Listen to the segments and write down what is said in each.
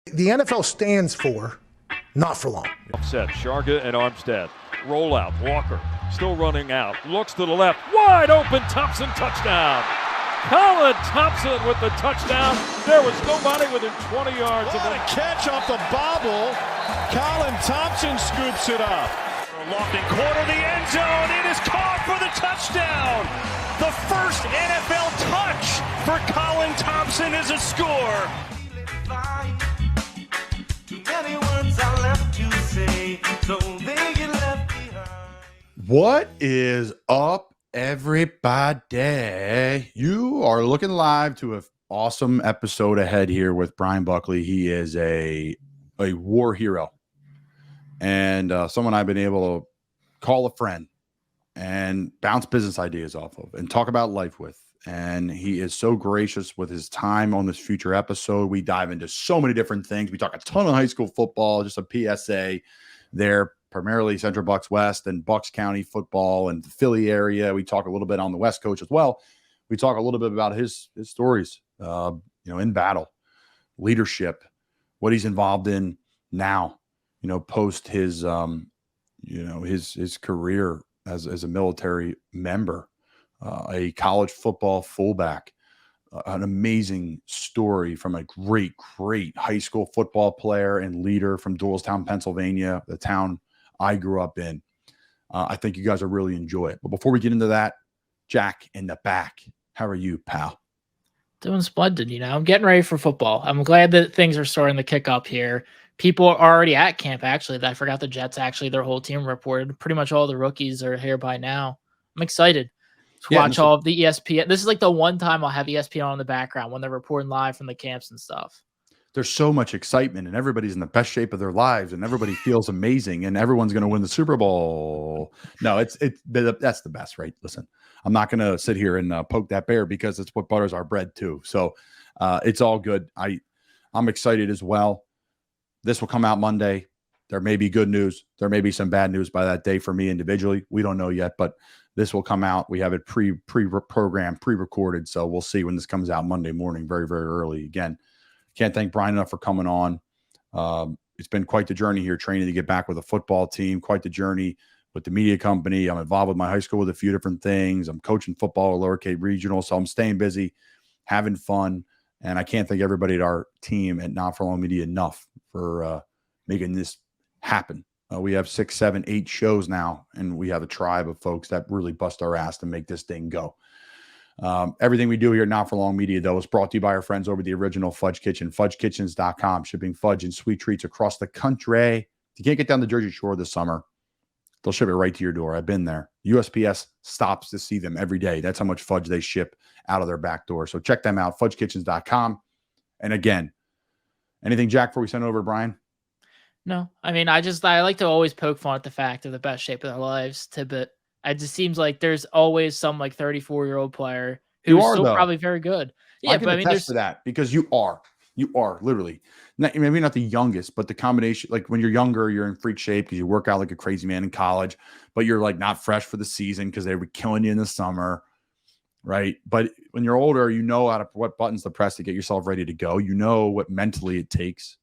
The NFL stands for not for long. Set, Sharga and Armstead. Roll out, Walker still running out. Looks to the left, wide open, Thompson touchdown. Colin Thompson with the touchdown. There was nobody within 20 yards of What a catch off the bobble. Colin Thompson scoops it up. Lofting corner, the end zone. It is caught for the touchdown. The first NFL touch for Colin Thompson is a score. What is up, everybody? You are looking live to an awesome episode ahead here with Bryan Buckley. He is a war hero and someone I've been able to call a friend and bounce business ideas off of and talk about life with. And he is so gracious with his time on this future episode. We dive into so many different things. We talk a ton of high school football, just a PSA there, primarily Central Bucks West and Bucks County football and the Philly area. We talk a little bit on the West Coast as well. We talk a little bit about his stories, in battle, leadership, what he's involved in now, post his, his career as a military member. A college football fullback, an amazing story from a great high school football player and leader from Doylestown, Pennsylvania, the town I grew up in. I think you guys will really enjoy it. But before we get into that, Jack in the back, how are you, pal? Doing splendid. I'm getting ready for football. I'm glad that things are starting to kick up here. People are already at camp, actually. I forgot the Jets, actually, their whole team reported. Pretty much all the rookies are here by now. I'm excited to watch all of the ESPN. This is like the one time I'll have ESPN on in the background when they're reporting live from the camps and stuff. There's so much excitement and everybody's in the best shape of their lives and everybody feels amazing and everyone's going to win the Super Bowl. No, that's the best, right? Listen, I'm not going to sit here and poke that bear because it's what butters our bread too. So it's all good. I'm excited as well. This will come out Monday. There may be good news. There may be some bad news by that day for me individually. We don't know yet, but this will come out. We have it pre-programmed, pre-recorded. So we'll see when this comes out Monday morning, very, very early. Again, can't thank Bryan enough for coming on. It's been quite the journey here, training to get back with a football team, quite the journey with the media company. I'm involved with my high school with a few different things. I'm coaching football at Lower Cape Regional. So I'm staying busy, having fun. And I can't thank everybody at our team at Not For Long Media enough for making this happen. We have 6, 7, 8 shows now, and we have a tribe of folks that really bust our ass to make this thing go. Everything we do here at Not For Long Media, though, is brought to you by our friends over at the original Fudge Kitchen, fudgekitchens.com, shipping fudge and sweet treats across the country. If you can't get down the Jersey Shore this summer, they'll ship it right to your door. I've been there. USPS stops to see them every day. That's how much fudge they ship out of their back door. So check them out, fudgekitchens.com. And again, anything, Jack, before we send it over to Bryan? No, I mean, I like to always poke fun at the fact of the best shape of their lives tidbit. It just seems like there's always some 34-year-old player who's still probably very good. Yeah, but I mean, there's that because you are literally maybe not the youngest, but the combination, like when you're younger, you're in freak shape because you work out like a crazy man in college, but you're not fresh for the season because they were killing you in the summer. Right. But when you're older, out of what buttons to press to get yourself ready to go. You know what mentally it takes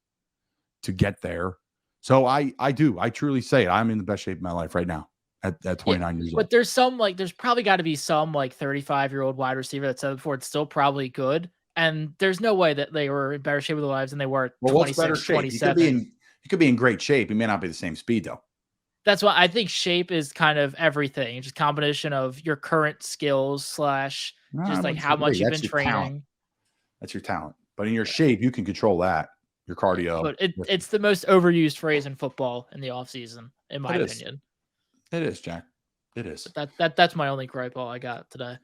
to get there. So I truly say I'm in the best shape of my life right now at 29 years old. But there's there's probably got to be some 35-year-old wide receiver that said before it's still probably good. And there's no way that they were in better shape of their lives than they were at 26, 27. He could be in great shape. He may not be the same speed though. That's why I think shape is kind of everything. Just combination of your current skills / how much you've been training. Talent. That's your talent. But in your shape, you can control that. Your cardio. But it's the most overused phrase in football in the offseason, in my opinion. It is, Jack. It is. But that's my only gripe all I got today.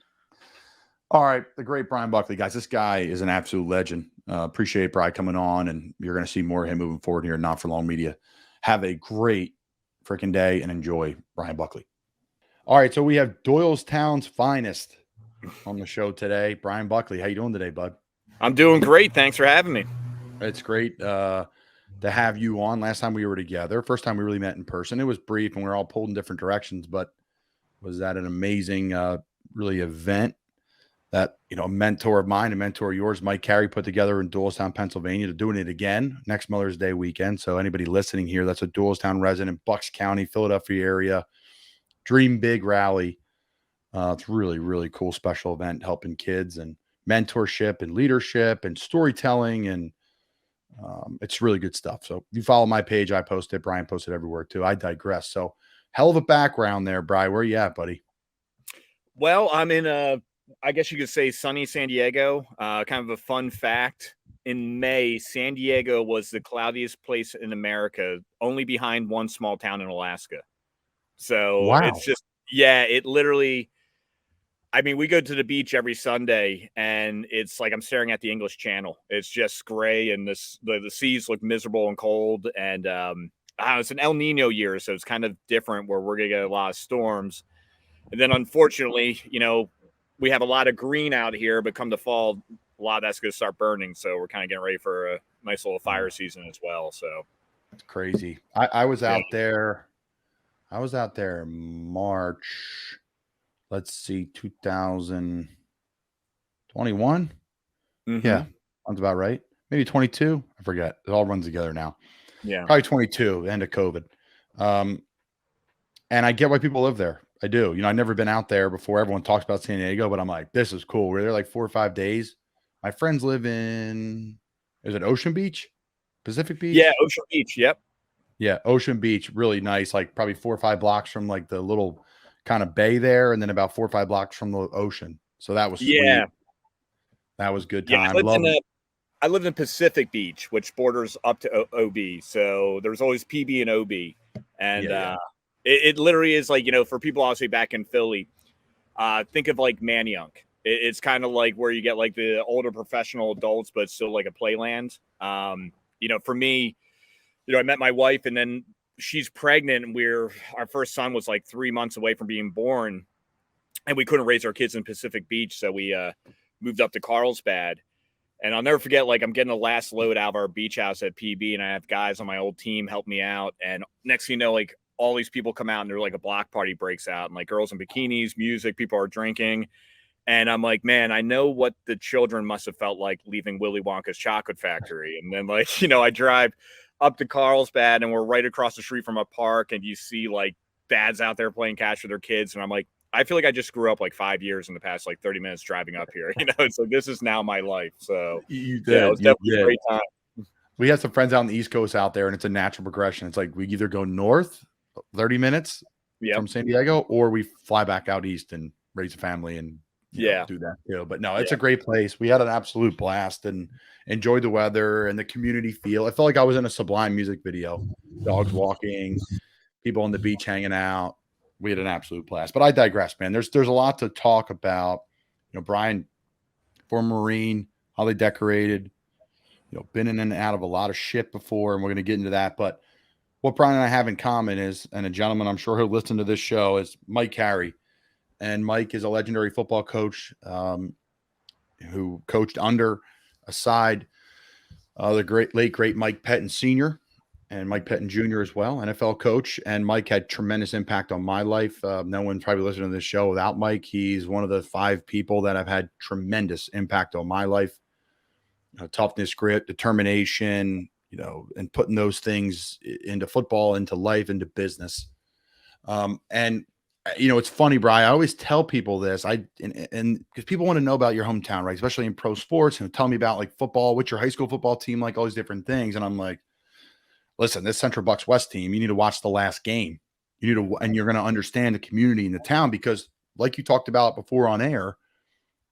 All right. The great Bryan Buckley, guys. This guy is an absolute legend. Appreciate Bryan coming on, and you're going to see more of him moving forward here at Not For Long Media. Have a great freaking day and enjoy Bryan Buckley. All right. So we have Doylestown's finest on the show today. Bryan Buckley. How you doing today, bud? I'm doing great. Thanks for having me. It's great to have you on. Last time we were together, first time we really met in person, it was brief and we were all pulled in different directions, but was that an amazing really event that, a mentor of mine, a mentor of yours, Mike Carey, put together in Doylestown, Pennsylvania, to doing it again next Mother's Day weekend. So anybody listening here that's a Doylestown resident, Bucks County, Philadelphia area, Dream Big Rally. It's really, really cool special event helping kids and mentorship and leadership and storytelling. And it's really good stuff. So you follow my page. I post it. Bryan posted everywhere too. I digress. So hell of a background there, Bryan. Where you at, buddy? Well, I'm in I guess you could say sunny San Diego. Kind of a fun fact. In May, San Diego was the cloudiest place in America, only behind one small town in Alaska. So Wow. It's just, it literally, I mean, we go to the beach every Sunday and it's like I'm staring at the English Channel. It's just gray and the seas look miserable and cold. And it's an El Nino year, so it's kind of different where we're going to get a lot of storms. And then unfortunately, we have a lot of green out here, but come the fall, a lot of that's going to start burning. So we're kind of getting ready for a nice little fire season as well. So it's crazy. I was out there. I was out there in March. Let's see, 2021. Mm-hmm. Yeah, sounds about right. Maybe 22. I forget. It all runs together now. Yeah, probably 22. End of COVID. And I get why people live there. I do. I've never been out there before. Everyone talks about San Diego, but I'm like, this is cool. We're there like 4 or 5 days. My friends live in, is it Ocean Beach? Pacific Beach? Yeah, Ocean Beach. Yep. Yeah, Ocean Beach, really nice. Like probably 4 or 5 blocks from like the little kind of bay there, and then about 4 or 5 blocks from the ocean. So that was sweet. Yeah. That was good Yeah, time. I lived in Pacific Beach, which borders up to OB. So there's always PB and OB. And it literally is like, for people obviously back in Philly, think of like Manayunk. It's kind of like where you get like the older professional adults, but still like a playland. For me, I met my wife and then she's pregnant and our first son was like 3 months away from being born and we couldn't raise our kids in Pacific Beach. So we moved up to Carlsbad. And I'll never forget, like I'm getting the last load out of our beach house at PB and I have guys on my old team help me out. And next thing you know, like all these people come out and they're like a block party breaks out and like girls in bikinis, music, people are drinking. And I'm like, man, I know what the children must have felt like leaving Willy Wonka's chocolate factory. And then like, I drive up to Carlsbad and we're right across the street from a park and you see like dads out there playing catch with their kids. And I'm like, I feel like I just grew up like 5 years in the past, like 30 minutes driving up here. It's like, this is now my life. So you did. It was definitely a great time. We had some friends out on the East Coast out there and it's a natural progression. It's like we either go north 30 minutes from San Diego or we fly back out east and raise a family and do that too. But no, it's a great place. We had an absolute blast and enjoyed the weather and the community feel. I felt like I was in a Sublime music video. Dogs walking, people on the beach hanging out. We had an absolute blast. But I digress, man. There's a lot to talk about. Bryan, former Marine, how they decorated, been in and out of a lot of shit before, and we're going to get into that. But what Bryan and I have in common is, and a gentleman I'm sure he'll listen to this show, is Mike Carey. And Mike is a legendary football coach who coached aside the late great Mike Pettin Sr. and Mike Pettin Jr. as well, NFL coach. And Mike had tremendous impact on my life. No one probably listened to this show without Mike. He's one of the 5 people that have had tremendous impact on my life. Toughness, grit, determination, and putting those things into football, into life, into business. And it's funny, Bryan. I always tell people this. And because people want to know about your hometown, right? Especially in pro sports, and tell me about like football, what's your high school football team like, all these different things. And I'm like, listen, this Central Bucks West team, you need to watch the last game. And you're going to understand the community in the town because, like you talked about before on air,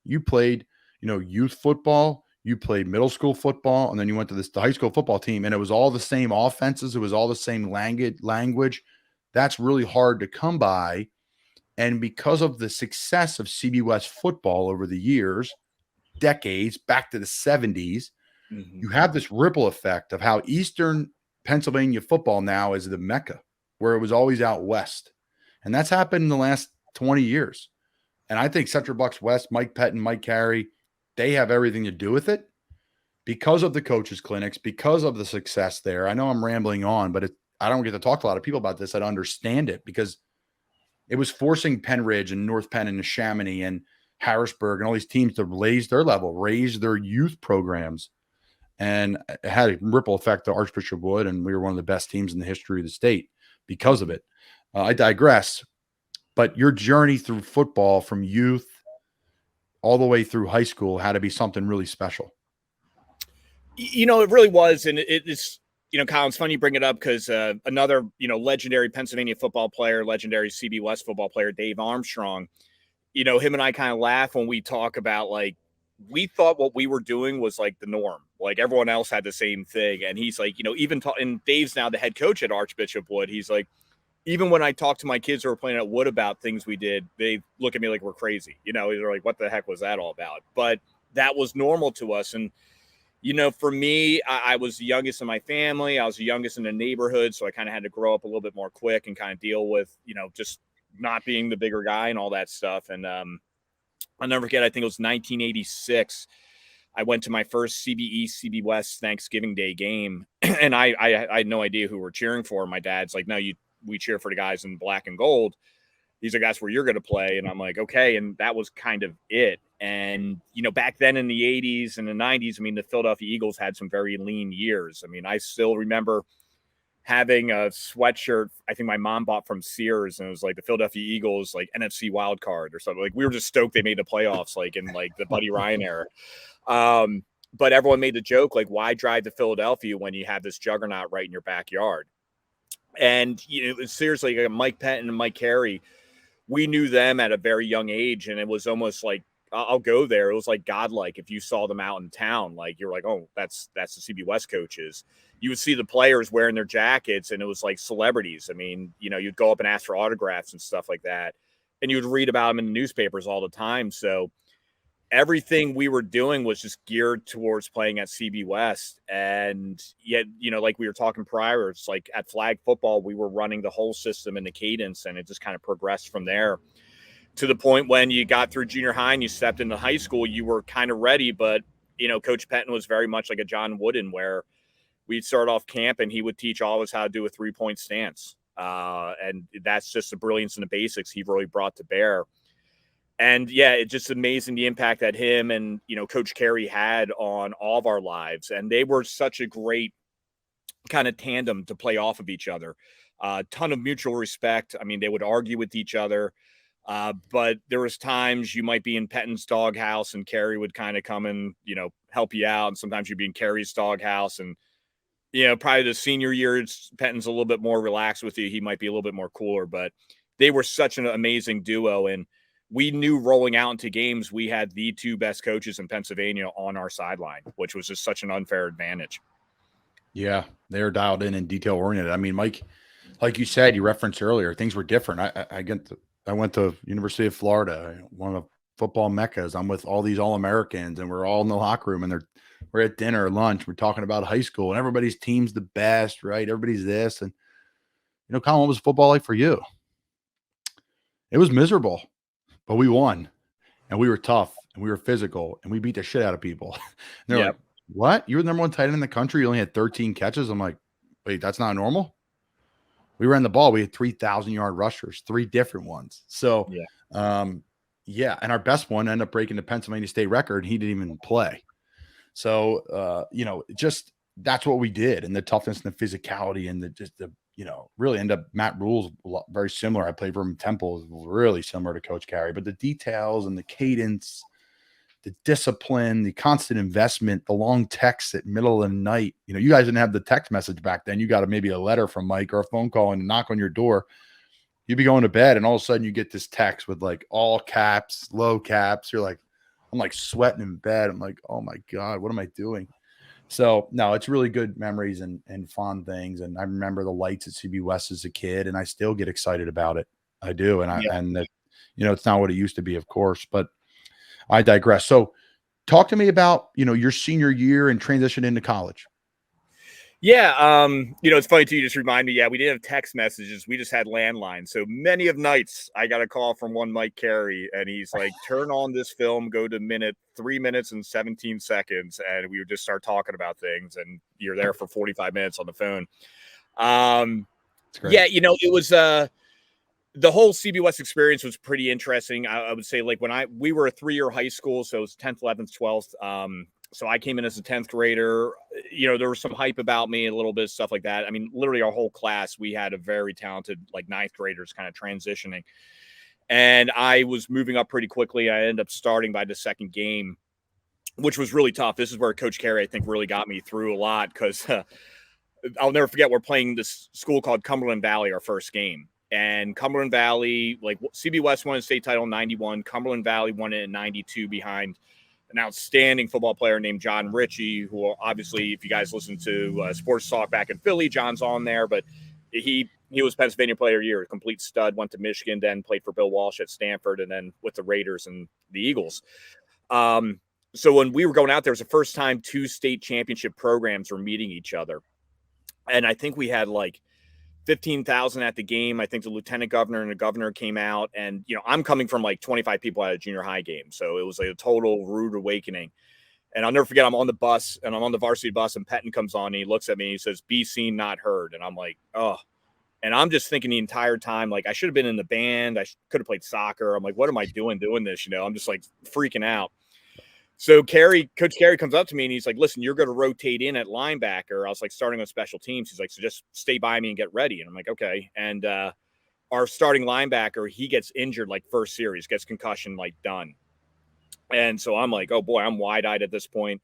you played, youth football, you played middle school football, and then you went to the high school football team, and it was all the same offenses. It was all the same language. That's really hard to come by. And because of the success of CB West football over the years, decades, back to the 70s, you have this ripple effect of how Eastern Pennsylvania football now is the Mecca, where it was always out west. And that's happened in the last 20 years. And I think Central Bucks West, Mike Pettin, Mike Carey, they have everything to do with it because of the coaches' clinics, because of the success there. I know I'm rambling on, but I don't get to talk to a lot of people about this that understand it because it was forcing Penn Ridge and North Penn and Chamonix and Harrisburg, and all these teams to raise their level, raise their youth programs. And it had a ripple effect to Archbishop Wood, and we were one of the best teams in the history of the state because of it. I digress. But your journey through football from youth all the way through high school had to be something really special. It really was. And it's, Colin, it's funny you bring it up because another, legendary Pennsylvania football player, legendary CB West football player, Dave Armstrong, him and I kind of laugh when we talk about, like, we thought what we were doing was like the norm. Like everyone else had the same thing. And he's like, and Dave's now the head coach at Archbishop Wood. He's like, even when I talk to my kids who are playing at Wood about things we did, they look at me like we're crazy. They're like, what the heck was that all about? But that was normal to us. And, for me, I was the youngest in my family. I was the youngest in the neighborhood. So I kind of had to grow up a little bit more quick and kind of deal with, just not being the bigger guy and all that stuff. And I'll never forget, I think it was 1986. I went to my first CB East, CB West Thanksgiving Day game. And I had no idea who we're cheering for. My dad's like, no, we cheer for the guys in black and gold. He's like, that's where you're going to play. And I'm like, okay. And that was kind of it. And, back then in the 80s and the 90s, the Philadelphia Eagles had some very lean years. I still remember having a sweatshirt I think my mom bought from Sears, and it was like the Philadelphia Eagles, like NFC wild card or something. Like we were just stoked they made the playoffs, like in like the Buddy Ryan era. But everyone made the joke, like, why drive to Philadelphia when you have this juggernaut right in your backyard? And seriously, like Mike Pettin and Mike Carey, we knew them at a very young age, and it was almost like, I'll go there. It was like godlike. If you saw them out in town, like you're like, oh, that's the CB West coaches. You would see the players wearing their jackets, and it was like celebrities. You'd go up and ask for autographs and stuff like that, and you would read about them in the newspapers all the time. So everything we were doing was just geared towards playing at CB West. And yet, like we were talking prior, it's like at flag football, we were running the whole system in the cadence, and it just kind of progressed from there to the point when you got through junior high and you stepped into high school, you were kind of ready. But, Coach Pettin was very much like a John Wooden, where we'd start off camp and he would teach all of us how to do a 3-point stance. And that's just the brilliance and the basics he really brought to bear. And yeah, it's just amazing the impact that him and, Coach Carey had on all of our lives. And they were such a great kind of tandem to play off of each other. Ton of mutual respect. They would argue with each other. But there was times you might be in Pettin's doghouse and Carey would kind of come and, help you out. And sometimes you'd be in Carey's doghouse, and, probably the senior year, Pettin's a little bit more relaxed with you. He might be a little bit more cooler, but they were such an amazing duo. And we knew rolling out into games, we had the two best coaches in Pennsylvania on our sideline, which was just such an unfair advantage. Yeah, they're dialed in and detail oriented. Mike, like you said, you referenced earlier, things were different. I went to University of Florida, one of the football meccas. I'm with all these All-Americans, and we're all in the locker room, and we're at dinner or lunch. We're talking about high school, and everybody's team's the best, right? Everybody's this. And, Colin, what was football like for you? It was miserable, but we won, and we were tough, and we were physical, and we beat the shit out of people. And they're like, what? You were the number one tight end in the country. You only had 13 catches. I'm like, wait, that's not normal? We ran the ball. We had 3,000-yard rushers, 3 different ones. So, yeah. And our best one ended up breaking the Pennsylvania state record. He didn't even play. So, just that's what we did. And the toughness and the physicality and the really end up Matt Rule's very similar. I played for him. Temple is really similar to Coach Carey, but the details and the cadence, the discipline, the constant investment, the long texts at middle of the night. You guys didn't have the text message back then. You got maybe a letter from Mike or a phone call and knock on your door. You'd be going to bed, and all of a sudden you get this text with like all caps, low caps. You're like, I'm like sweating in bed. I'm like, oh my God, what am I doing? So no, it's really good memories and fond things. And I remember the lights at CB West as a kid, and I still get excited about it. I do. And it's not what it used to be, of course, but I digress. So talk to me about, your senior year and transition into college. Yeah. It's funny too. You just remind me. Yeah, we didn't have text messages. We just had landlines. So many of nights I got a call from one Mike Carey, and he's like, turn on this film, go to 3 minutes and 17 seconds. And we would just start talking about things, and you're there for 45 minutes on the phone. Yeah, it was, the whole CBS experience was pretty interesting. I would say, like, we were a 3-year high school, so it was 10th, 11th, 12th. So I came in as a 10th grader. There was some hype about me, a little bit of stuff like that. I mean, literally our whole class, we had a very talented, like, 9th graders kind of transitioning. And I was moving up pretty quickly. I ended up starting by the second game, which was really tough. This is where Coach Carey, I think, really got me through a lot, because I'll never forget, we're playing this school called Cumberland Valley, our first game. And Cumberland Valley, like, CBS won a state title in 91. Cumberland Valley won it in 92 behind an outstanding football player named John Ritchie, who obviously, if you guys listen to Sports Talk back in Philly, John's on there. But he was Pennsylvania Player of the Year, a complete stud, went to Michigan, then played for Bill Walsh at Stanford, and then with the Raiders and the Eagles. So when we were going out there, it was the first time 2 state championship programs were meeting each other. And I think we had like 15,000 at the game. I think the lieutenant governor and the governor came out, and, I'm coming from like 25 people at a junior high game. So it was like a total rude awakening. And I'll never forget, I'm on the bus, and I'm on the varsity bus, and Pettin comes on, and he looks at me and he says, "Be seen, not heard." And I'm like, oh. And I'm just thinking the entire time, like, I should have been in the band. I could have played soccer. I'm like, what am I doing this? I'm just like freaking out. So Coach Carey comes up to me and he's like, "Listen, you're going to rotate in at linebacker." I was like, starting on special teams. He's like, "So just stay by me and get ready." And I'm like, okay. And our starting linebacker, he gets injured like first series, gets concussion, like done. And so I'm like, oh boy, I'm wide-eyed at this point.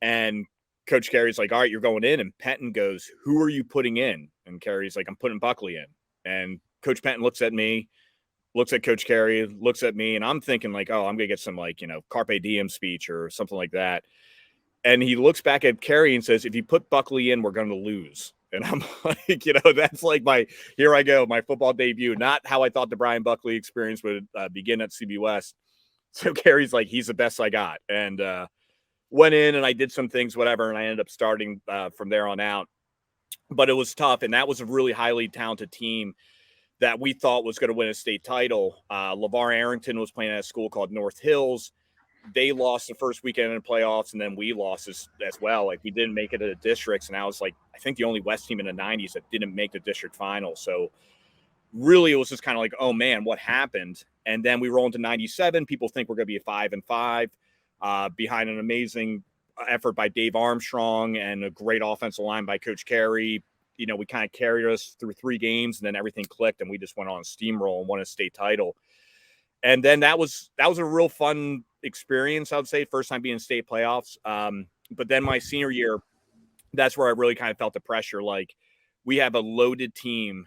And Coach Carey's like, "All right, you're going in." And Pettin goes, "Who are you putting in?" And Carey's like, "I'm putting Buckley in." And Coach Pettin looks at me, looks at Coach Carey, looks at me, and I'm thinking like, oh, I'm going to get some like, Carpe Diem speech or something like that. And he looks back at Carey and says, "If you put Buckley in, we're going to lose." And I'm like, that's like here I go, my football debut, not how I thought the Bryan Buckley experience would begin at CB West. So Carey's like, "He's the best I got." And went in and I did some things, whatever. And I ended up starting from there on out, but it was tough. And that was a really highly talented team that we thought was going to win a state title. LeVar Arrington was playing at a school called North Hills. They lost the first weekend in the playoffs, and then we lost as well. Like, we didn't make it to the districts, and I was like, I think the only West team in the 90s that didn't make the district final. So really, it was just kind of like, oh man, what happened? And then we roll into 97. People think we're going to be a 5-5 behind an amazing effort by Dave Armstrong and a great offensive line by Coach Carey. We kind of carried us through 3 games, and then everything clicked, and we just went on a steamroll and won a state title. And then that was a real fun experience, I would say, first time being in state playoffs. But then my senior year, that's where I really kind of felt the pressure. Like, we have a loaded team,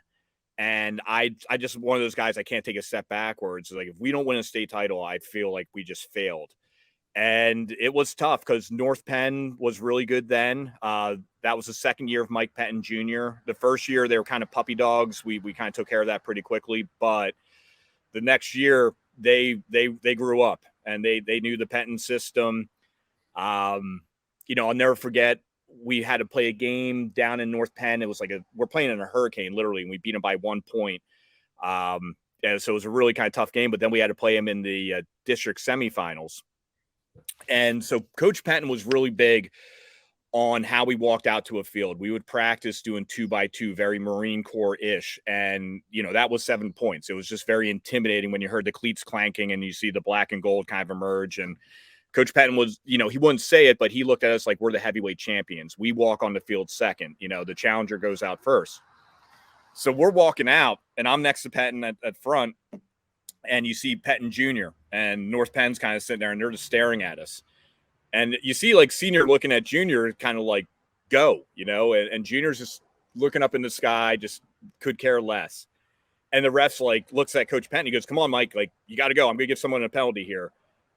and I just one of those guys, I can't take a step backwards. Like, if we don't win a state title, I feel like we just failed. And it was tough because North Penn was really good then. That was the second year of Mike Pettin Jr. The first year, they were kind of puppy dogs. We kind of took care of that pretty quickly. But the next year, they grew up, and they knew the Pettin system. I'll never forget, we had to play a game down in North Penn. It was like we're playing in a hurricane, literally, and we beat them by 1 point. And so it was a really kind of tough game, but then we had to play them in the district semifinals. And so Coach Pettin was really big on how we walked out to a field. We would practice doing 2x2, very Marine Corps-ish. And, that was 7 points. It was just very intimidating when you heard the cleats clanking and you see the black and gold kind of emerge. And Coach Pettin was, he wouldn't say it, but he looked at us like we're the heavyweight champions. We walk on the field second. The challenger goes out first. So we're walking out, and I'm next to Pettin at front. And you see Pettin Jr. and North Penn's kind of sitting there, and they're just staring at us. And you see like senior looking at junior kind of like, go, and junior's just looking up in the sky, just could care less. And the ref's like looks at Coach Pettin. He goes, "Come on, Mike, like, you got to go. I'm going to give someone a penalty here."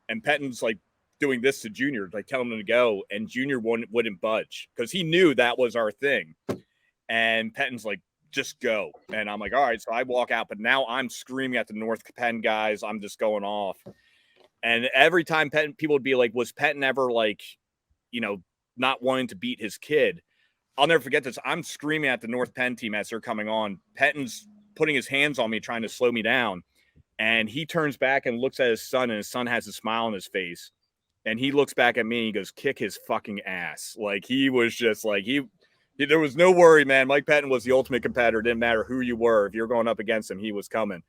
And Pettin's like doing this to junior, like telling him to go. And junior wouldn't budge because he knew that was our thing. And Pettin's like, "Just go." And I'm like, all right. So I walk out, but now I'm screaming at the North Penn guys. I'm just going off. And every time people would be like, was Pettin ever like, not wanting to beat his kid? I'll never forget this. I'm screaming at the North Penn team as they're coming on. Pettin's putting his hands on me, trying to slow me down. And he turns back and looks at his son, and his son has a smile on his face. And he looks back at me and he goes, "Kick his fucking ass." Like, he was just like, There was no worry, man. Mike Pettin was the ultimate competitor. Didn't matter who you were. If you were going up against him, he was coming.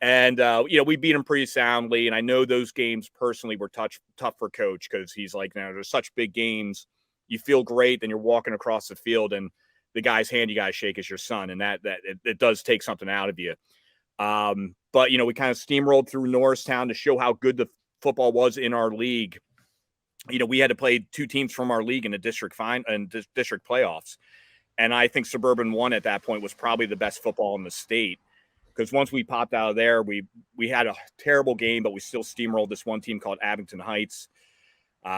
And, we beat him pretty soundly. And I know those games personally were tough for Coach because he's like, there's such big games. You feel great. Then you're walking across the field and the guy's hand you got to shake is your son. And it does take something out of you. But, we kind of steamrolled through Norristown to show how good the football was in our league. We had to play 2 teams from our league in the district district playoffs. And I think Suburban 1 at that point was probably the best football in the state. Because once we popped out of there, we had a terrible game, but we still steamrolled this one team called Abington Heights.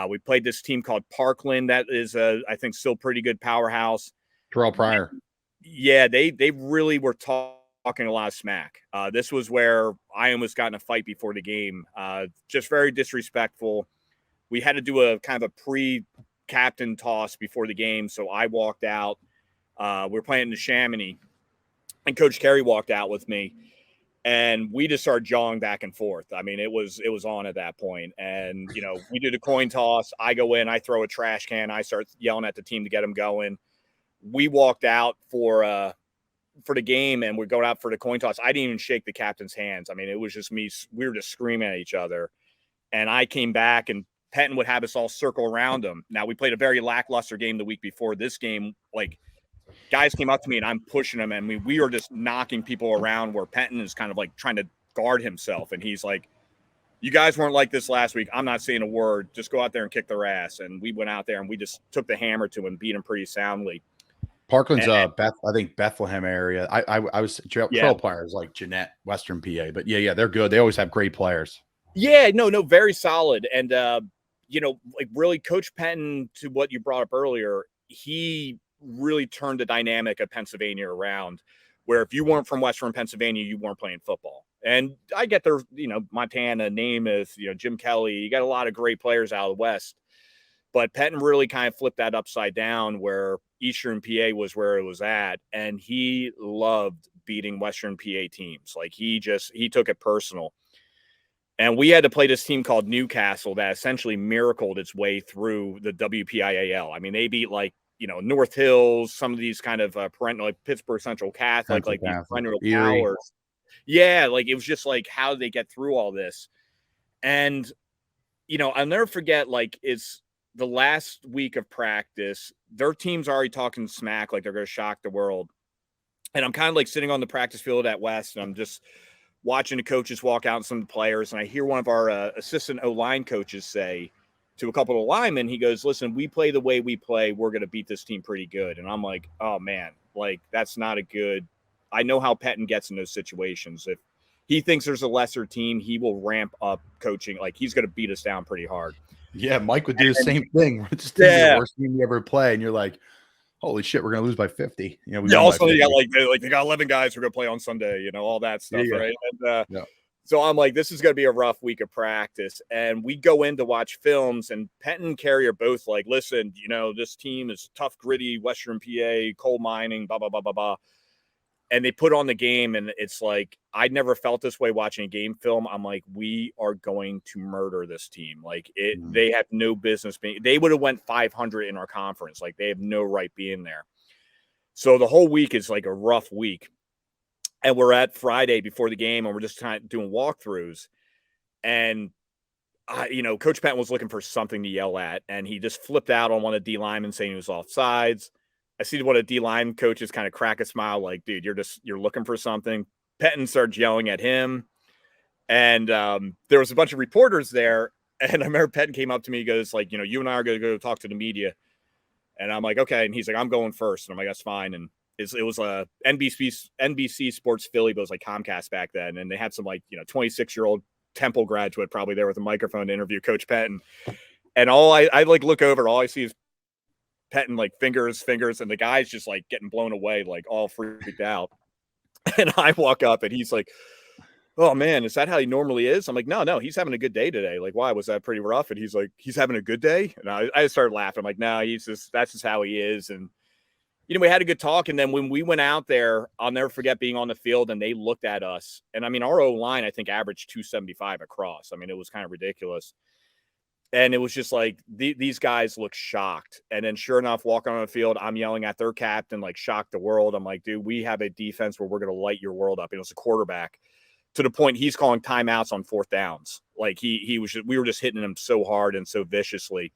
We played this team called Parkland. That is, I think, still pretty good powerhouse. Terrell Pryor. Yeah, they really were talking a lot of smack. This was where I almost got in a fight before the game. Just very disrespectful. We had to do a kind of a pre-captain toss before the game, so I walked out. We're playing in the Chamonix, and Coach Carey walked out with me, and we just started jawing back and forth. I mean, it was on at that point. And, we did a coin toss. I go in, I throw a trash can. I start yelling at the team to get them going. We walked out for the game, and we're going out for the coin toss. I didn't even shake the captain's hands. I mean, it was just me. We were just screaming at each other. And I came back, and Pettin would have us all circle around him. Now, we played a very lackluster game the week before. This game, guys came up to me and I'm pushing them, and we were just knocking people around where Pettin is kind of trying to guard himself. And he's like, you guys weren't like this last week. I'm not saying a word. Just go out there and kick their ass. And we went out there and we just took the hammer to him, beat him pretty soundly. Parkland's I think Bethlehem area. I was Trail players like Jeanette, Western PA, but yeah, they're good. They always have great players. Yeah, no, very solid. And really Coach Pettin, to what you brought up earlier, he really turned the dynamic of Pennsylvania around, where if you weren't from Western Pennsylvania, you weren't playing football. And I get there, Montana, Namath, Jim Kelly, you got a lot of great players out of the West, but Pettin really kind of flipped that upside down where Eastern PA was where it was at. And he loved beating Western PA teams. He took it personal. And we had to play this team called Newcastle that essentially miracled its way through the WPIAL. I mean, they beat North Hills, some of these kind of perennial, Pittsburgh Central Catholic, these perennial powers. Yeah, it was just how did they get through all this? And, I'll never forget, it's the last week of practice. Their team's already talking smack, they're going to shock the world. And I'm kind of sitting on the practice field at West, and I'm just watching the coaches walk out and some of the players. And I hear one of our assistant O-line coaches say to a couple of linemen, he goes, listen, we play the way we play. We're going to beat this team pretty good. And I'm like, oh man, that's not a good, I know how Pettin gets in those situations. If he thinks there's a lesser team, he will ramp up coaching. He's going to beat us down pretty hard. Yeah. Mike would do the same thing. It's just the worst team you ever play. And you're like, holy shit, we're going to lose by 50. Also you got they got 11 guys who are going to play on Sunday, all that stuff. Yeah. Right. And, so I'm like, this is going to be a rough week of practice. And we go in to watch films, and Pettin and Carey are both listen, this team is tough, gritty, Western PA, coal mining, blah, blah, blah, blah, blah. And they put on the game, and it's I'd never felt this way watching a game film. I'm like, we are going to murder this team. They have no business being, they would have went 500 in our conference. They have no right being there. So the whole week is a rough week. And we're at Friday before the game, and we're just kind of doing walkthroughs. And, Coach Pettin was looking for something to yell at, and he just flipped out on one of the D linemen saying he was offsides. I see one of the D line coaches kind of crack a smile dude, you're looking for something. Pettin starts yelling at him. And there was a bunch of reporters there. And I remember Pettin came up to me. He goes you and I are going to go talk to the media. And I'm like, okay. And he's like, I'm going first. And I'm like, that's fine. And it was a NBC Sports Philly, but it was Comcast back then. And they had some 26-year-old Temple graduate probably there with a microphone to interview Coach Pettin. And I look over, all I see is Pettin fingers, and the guy's just getting blown away, all freaked out. And I walk up, and he's like, oh man, is that how he normally is? I'm like, no, he's having a good day today. Why was that pretty rough? And he's like, he's having a good day. And I started laughing. I'm like, no, that's just how he is. And we had a good talk. And then when we went out there, I'll never forget being on the field, and they looked at us. And I mean, our O-line, I think, averaged 275 across. I mean, it was kind of ridiculous. And it was just like these guys look shocked. And then sure enough, walking on the field, I'm yelling at their captain, like, shock the world. I'm like, dude, we have a defense where we're going to light your world up. And it was a quarterback, to the point he's calling timeouts on 4th downs. Like we were just hitting him so hard and so viciously.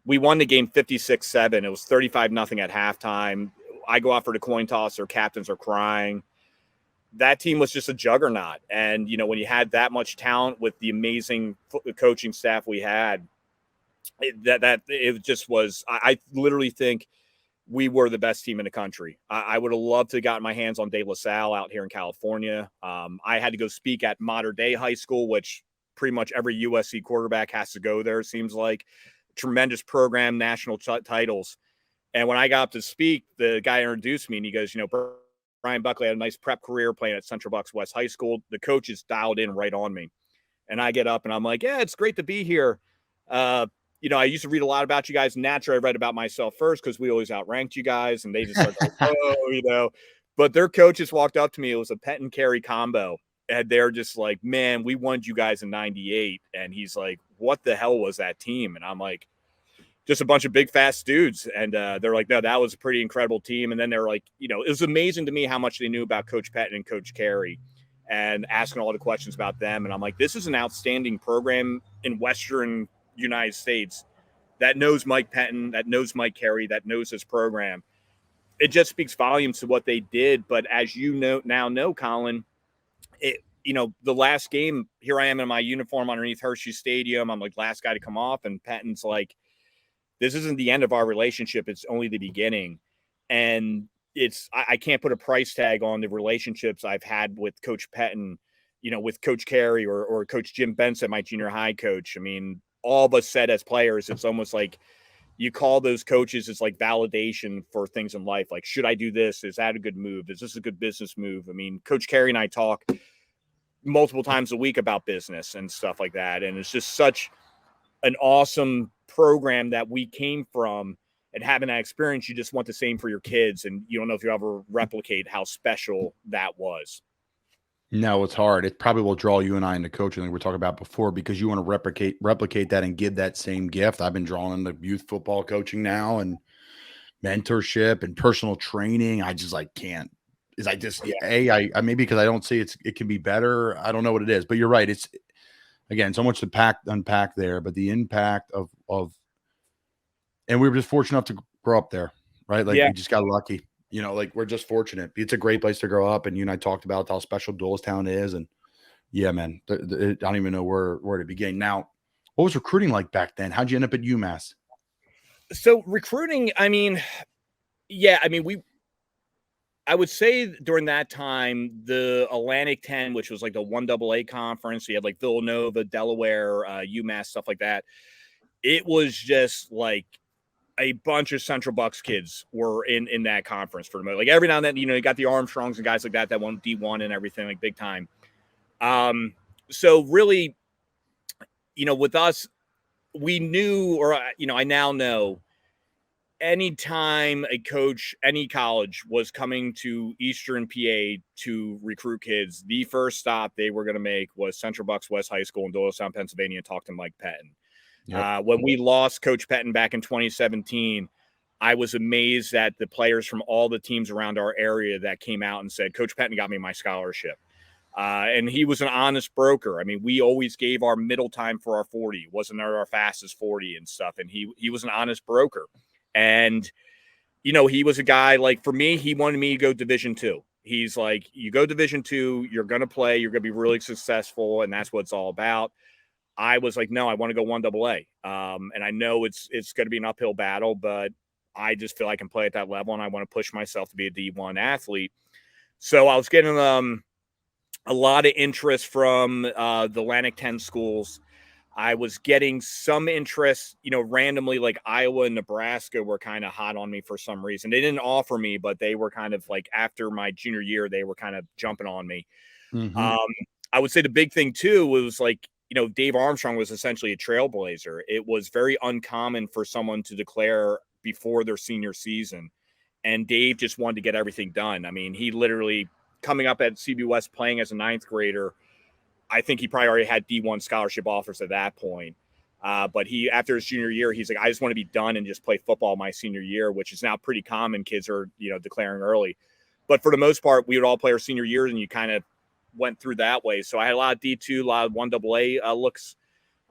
We won the game 56-7. It was 35-0 at halftime. I go out for the coin toss. Their captains are crying. That team was just a juggernaut. And, when you had that much talent with the amazing coaching staff we had, it just was, I literally think we were the best team in the country. I would have loved to have gotten my hands on De La Salle out here in California. I had to go speak at Modern Day High School, which pretty much every USC quarterback has to go there, it seems like. Tremendous program, national titles. And when I got up to speak, the guy introduced me and he goes, Bryan Buckley had a nice prep career playing at Central Bucks West High School. The coach is dialed in right on me. And I get up and I'm like, yeah, it's great to be here. I used to read a lot about you guys. Naturally, I read about myself first because we always outranked you guys. And they just started like, oh, But their coach just walked up to me. It was a pet and carry combo. And they're just like, man, we won you guys in 98. And he's like, what the hell was that team? And I'm like, just a bunch of big, fast dudes. And they're like, no, that was a pretty incredible team. And then they're like, it was amazing to me how much they knew about Coach Pettin and Coach Carey and asking all the questions about them. And I'm like, this is an outstanding program in Western United States that knows Mike Pettin, that knows Mike Carey, that knows this program. It just speaks volumes to what they did. But as you know, Colin, the last game, here I am in my uniform underneath Hershey Stadium. I'm like last guy to come off. And Pettin's like, this isn't the end of our relationship. It's only the beginning. And I can't put a price tag on the relationships I've had with Coach Pettin, with Coach Carey or Coach Jim Benson, my junior high coach. I mean, all of us said as players, it's almost like you call those coaches, it's like validation for things in life. Like, should I do this? Is that a good move? Is this a good business move? I mean, Coach Carey and I talk multiple times a week about business and stuff like that. And it's just such an awesome program that we came from, and having that experience, you just want the same for your kids. And you don't know if you ever replicate how special that was. No, it's hard. It probably will draw you and I into coaching, like we were talking about before, because you want to replicate that and give that same gift. I've been drawn into youth football coaching now and mentorship and personal training. I just can't. I maybe because I don't see it can be better. I don't know what it is, but you're right. It's again so much to unpack there, but the impact of and we were just fortunate enough to grow up there, right? We just got lucky. We're just fortunate. It's a great place to grow up. And you and I talked about how special Doylestown is. And yeah, man, I don't even know where to begin. Now, what was recruiting like back then? How'd you end up at UMass? So recruiting, I would say during that time, the Atlantic 10, which was like the 1AA conference, you had like Villanova, Delaware, UMass, stuff like that. It was just like a bunch of Central Bucks kids were in that conference for the most. Like every now and then, you got the Armstrongs and guys like that won D1 and everything, like big time. So really, with us, we knew, or I now know, anytime a coach, any college was coming to Eastern PA to recruit kids, the first stop they were going to make was Central Bucks West High School in Doylestown, Pennsylvania, and talk to Mike Pettin. Yep. When we lost Coach Pettin back in 2017, I was amazed at the players from all the teams around our area that came out and said, Coach Pettin got me my scholarship. And he was an honest broker. I mean, we always gave our middle time for our 40. It wasn't our fastest 40 and stuff. And he was an honest broker. And, he was a guy, like, for me, he wanted me to go Division II. He's like, you go Division II, you're going to play, you're going to be really successful, and that's what it's all about. I was like, no, I want to go 1AA. And I know it's going to be an uphill battle, but I just feel I can play at that level, and I want to push myself to be a D1 athlete. So I was getting a lot of interest from the Atlantic 10 schools. I was getting some interest, randomly, like Iowa and Nebraska were kind of hot on me for some reason. They didn't offer me, but they were kind of like, after my junior year, they were kind of jumping on me. Mm-hmm. I would say the big thing too was like, Dave Armstrong was essentially a trailblazer. It was very uncommon for someone to declare before their senior season. And Dave just wanted to get everything done. I mean, he literally, coming up at CB West playing as a ninth grader, I think he probably already had D1 scholarship offers at that point. But he, after his junior year, he's like, I just want to be done and just play football my senior year, which is now pretty common. Kids are, declaring early. But for the most part, we would all play our senior years, and you kind of went through that way. So I had a lot of D2, a lot of 1AA looks.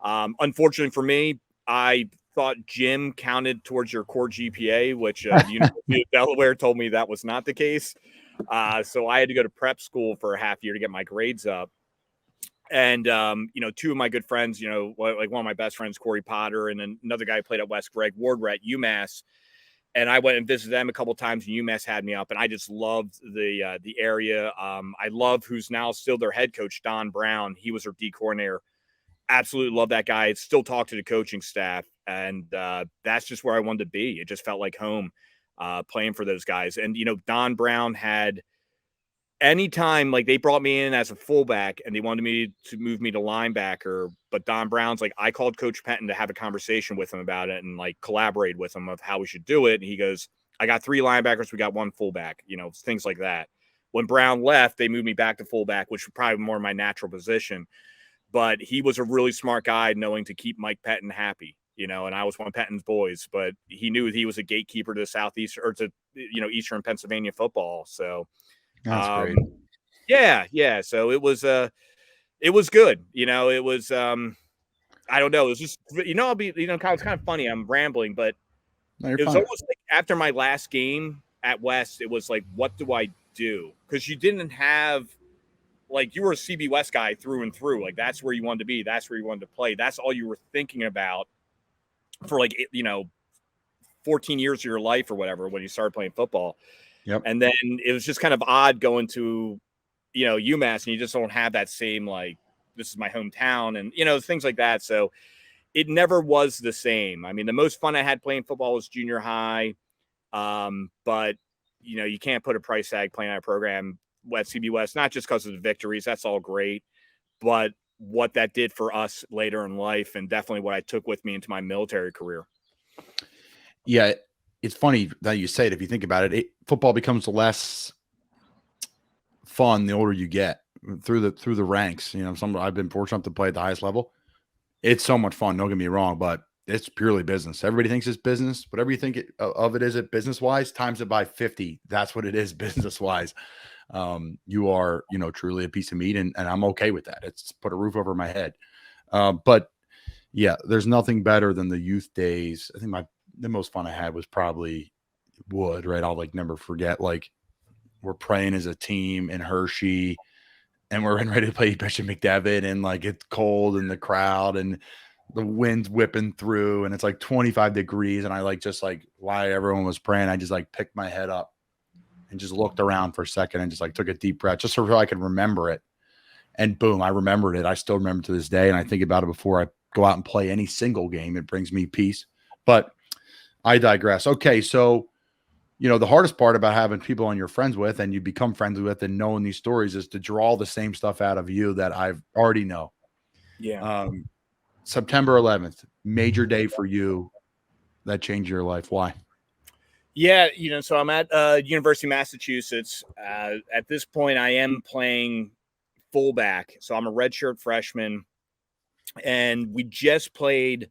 Unfortunately for me, I thought gym counted towards your core GPA, which the University of Delaware told me that was not the case. So I had to go to prep school for a half year to get my grades up. And, two of my good friends, like one of my best friends, Corey Potter, and then another guy who played at West, Greg Ward, were at UMass. And I went and visited them a couple of times, and UMass had me up, and I just loved the area. I love who's now still their head coach, Don Brown. He was their D coordinator. Absolutely love that guy. Still talk to the coaching staff, and that's just where I wanted to be. It just felt like home playing for those guys. And, Don Brown had anytime, like, they brought me in as a fullback and they wanted me to move me to linebacker, but Don Brown's like, I called Coach Penton to have a conversation with him about it and like collaborate with him of how we should do it. And he goes, I got 3 linebackers, we got 1 fullback, things like that. When Brown left, they moved me back to fullback, which was probably more my natural position. But he was a really smart guy, knowing to keep Mike Pettin happy, and I was one of Pettin's boys, but he knew he was a gatekeeper to Southeast or to, Eastern Pennsylvania football. So That's great. Yeah. So it was good. It was, I don't know. It was just, I'll be, it's kind of funny. I'm rambling, but No, you're it was fine. almost like after my last game at West, it was like, what do I do? Because you didn't have, like, you were a CB West guy through and through. Like, that's where you wanted to be. That's where you wanted to play. That's all you were thinking about for 14 years of your life or whatever when you started playing football. Yep. And then it was just kind of odd going to, UMass, and you just don't have that same, like, this is my hometown and, things like that. So it never was the same. I mean, the most fun I had playing football was junior high. But, you can't put a price tag playing on a program at CB West, not just because of the victories. That's all great. But what that did for us later in life, and definitely what I took with me into my military career. Yeah. It's funny that you say it. If you think about it, football becomes less fun the older you get through the ranks. I've been fortunate to play at the highest level. It's so much fun. Don't get me wrong, but it's purely business. Everybody thinks it's business. Whatever you think of it is, it business wise, times it by 50. That's what it is business wise. You are, truly a piece of meat, and I'm okay with that. It's put a roof over my head. But yeah, there's nothing better than the youth days. I think the most fun I had was probably Wood, right? I'll never forget, we're praying as a team in Hershey, and we're ready to play Bishop McDevitt, and it's cold in the crowd and the wind's whipping through, and it's 25 degrees. And I while everyone was praying, I just picked my head up and just looked around for a second and just took a deep breath just so I could remember it. And boom, I remembered it. I still remember to this day. And I think about it before I go out and play any single game. It brings me peace, but I digress. Okay. So, the hardest part about having people on you're friends with and you become friends with and knowing these stories is to draw the same stuff out of you that I already know. Yeah. September 11th, major day for you that changed your life. Why? Yeah, so I'm at University of Massachusetts. At this point, I am playing fullback. So I'm a redshirt freshman. And we just played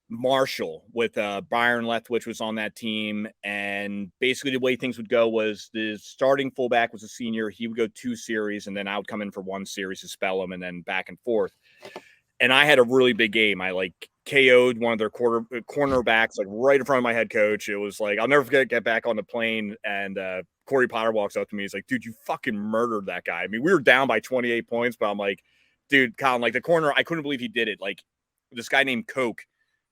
Marshall with Byron Leftwich was on that team. And basically the way things would go was the starting fullback was a senior. He would go 2 series, and then I would come in for 1 series to spell him, and then back and forth. And I had a really big game. I KO'd one of their cornerbacks right in front of my head coach. It was I'll never forget, get back on the plane, and Corey Potter walks up to me. He's like, dude, you fucking murdered that guy. I mean, we were down by 28 points, but I'm like, dude, Colin, the corner, I couldn't believe he did it. This guy named Coke,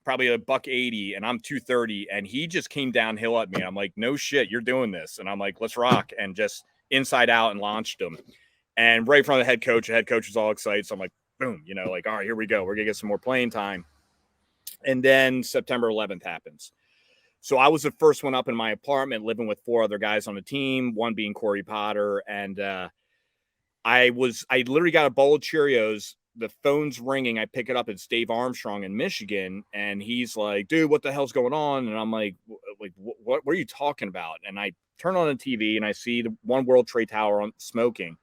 probably $180, and I'm 230, and he just came downhill at me. I'm like, no shit, you're doing this. And I'm like, let's rock, and just inside out and launched him. And right in front of the head coach was all excited. So I'm like, boom, all right, here we go. We're going to get some more playing time. And then September 11th happens. So I was the first one up in my apartment, living with 4 other guys on the team, one being Corey Potter. And I literally got a bowl of Cheerios. The phone's ringing. I pick it up. It's Dave Armstrong in Michigan. And he's like, dude, what the hell's going on? And I'm like, what are you talking about? And I turn on the TV and I see the One World Trade Tower on smoking.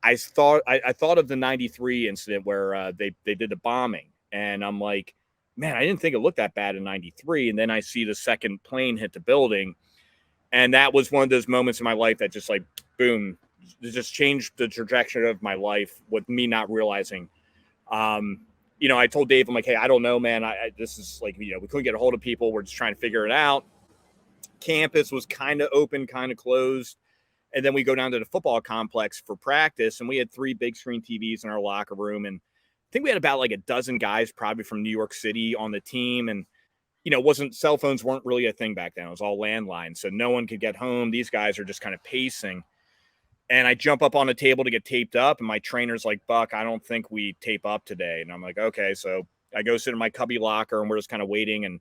I thought of the 93 incident where they did the bombing. And I'm like, man, I didn't think it looked that bad in 93. And then I see the second plane hit the building. And that was one of those moments in my life that just like, boom, just changed the trajectory of my life with me not realizing. I told Dave, I'm like, hey, I don't know, man. This is like, we couldn't get a hold of people. We're just trying to figure it out. Campus was kind of open, kind of closed. And then we go down to the football complex for practice. And we had 3 big screen TVs in our locker room. And I think we had about like a dozen guys probably from New York City on the team. And, cell phones weren't really a thing back then. It was all landlines. So no one could get home. These guys are just kind of pacing. And I jump up on the table to get taped up. And my trainer's like, Buck, I don't think we tape up today. And I'm like, okay. So I go sit in my cubby locker and we're just kind of waiting. And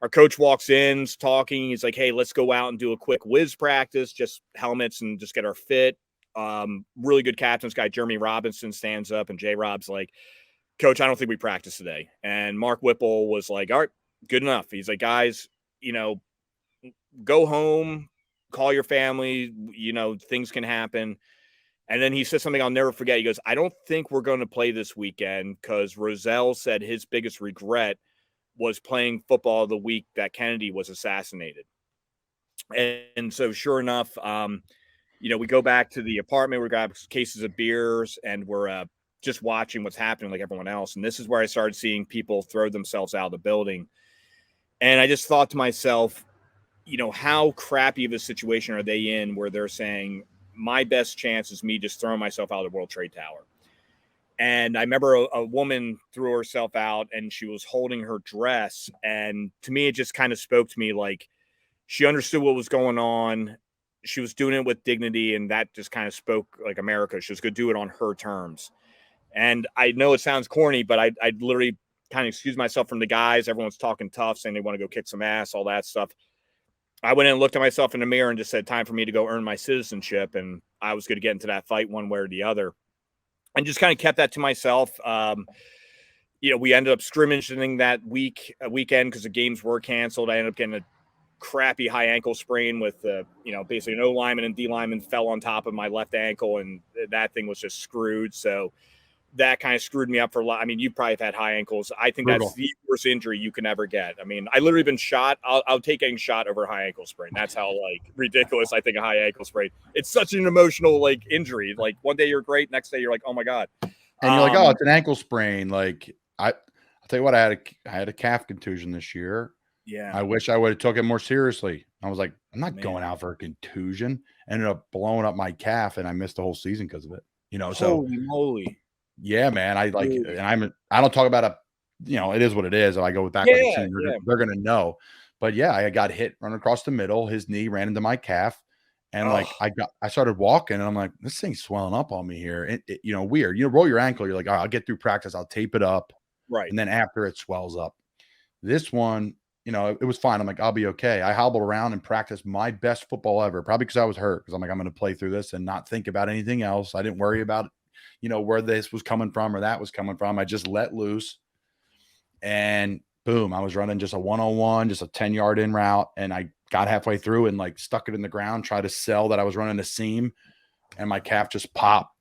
our coach walks in, talking. He's like, hey, let's go out and do a quick whiz practice, just helmets and just get our fit. Really good captain's guy, Jeremy Robinson, stands up and J-Rob's like, Coach, I don't think we practice today. And Mark Whipple was like, all right, good enough. He's like, guys, go home, call your family, things can happen. And then he said something I'll never forget. He goes, I don't think we're going to play this weekend because Rozelle said his biggest regret was playing football the week that Kennedy was assassinated. And so sure enough, we go back to the apartment, we grab cases of beers and we're just watching what's happening like everyone else. And this is where I started seeing people throw themselves out of the building. And I just thought to myself, how crappy of a situation are they in where they're saying my best chance is me just throwing myself out of the World Trade Tower. And I remember a woman threw herself out and she was holding her dress. And to me, it just kind of spoke to me like she understood what was going on. She was doing it with dignity. And that just kind of spoke like America. She was going to do it on her terms. And I know it sounds corny, but I literally kind of excused myself from the guys. Everyone's talking tough, saying they want to go kick some ass, all that stuff. I went in and looked at myself in the mirror and just said, time for me to go earn my citizenship. And I was going to get into that fight one way or the other. And just kind of kept that to myself. We ended up scrimmaging that weekend because the games were canceled. I ended up getting a crappy high ankle sprain with, basically an O lineman and D lineman fell on top of my left ankle, and that thing was just screwed. So that kind of screwed me up for a lot. I mean, you probably have had high ankles. I think that's the worst injury you can ever get. I mean, I literally been shot. I'll take getting shot over a high ankle sprain. That's how ridiculous I think a high ankle sprain. It's such an emotional injury. Like one day you're great, next day you're like, oh my God. And you're like, oh, it's an ankle sprain. Like I'll tell you what, I had a calf contusion this year. Yeah. I wish I would have took it more seriously. I was like, I'm not going out for a contusion. Ended up blowing up my calf and I missed the whole season because of it. Holy moly. Yeah, man. I don't talk about it is what it is. If I go back on the team, they're going to know. But yeah, I got hit running across the middle. His knee ran into my calf. And I started walking and I'm like, this thing's swelling up on me here. Weird. You roll your ankle. You're like, all right, I'll get through practice. I'll tape it up. Right. And then after it swells up. This one, it was fine. I'm like, I'll be okay. I hobbled around and practiced my best football ever, probably because I was hurt. Because I'm like, I'm going to play through this and not think about anything else. I didn't worry about where this was coming from or that was coming from. I just let loose and boom, I was running just a 101, just a 10-yard in route. And I got halfway through and stuck it in the ground, tried to sell that I was running a seam and my calf just popped.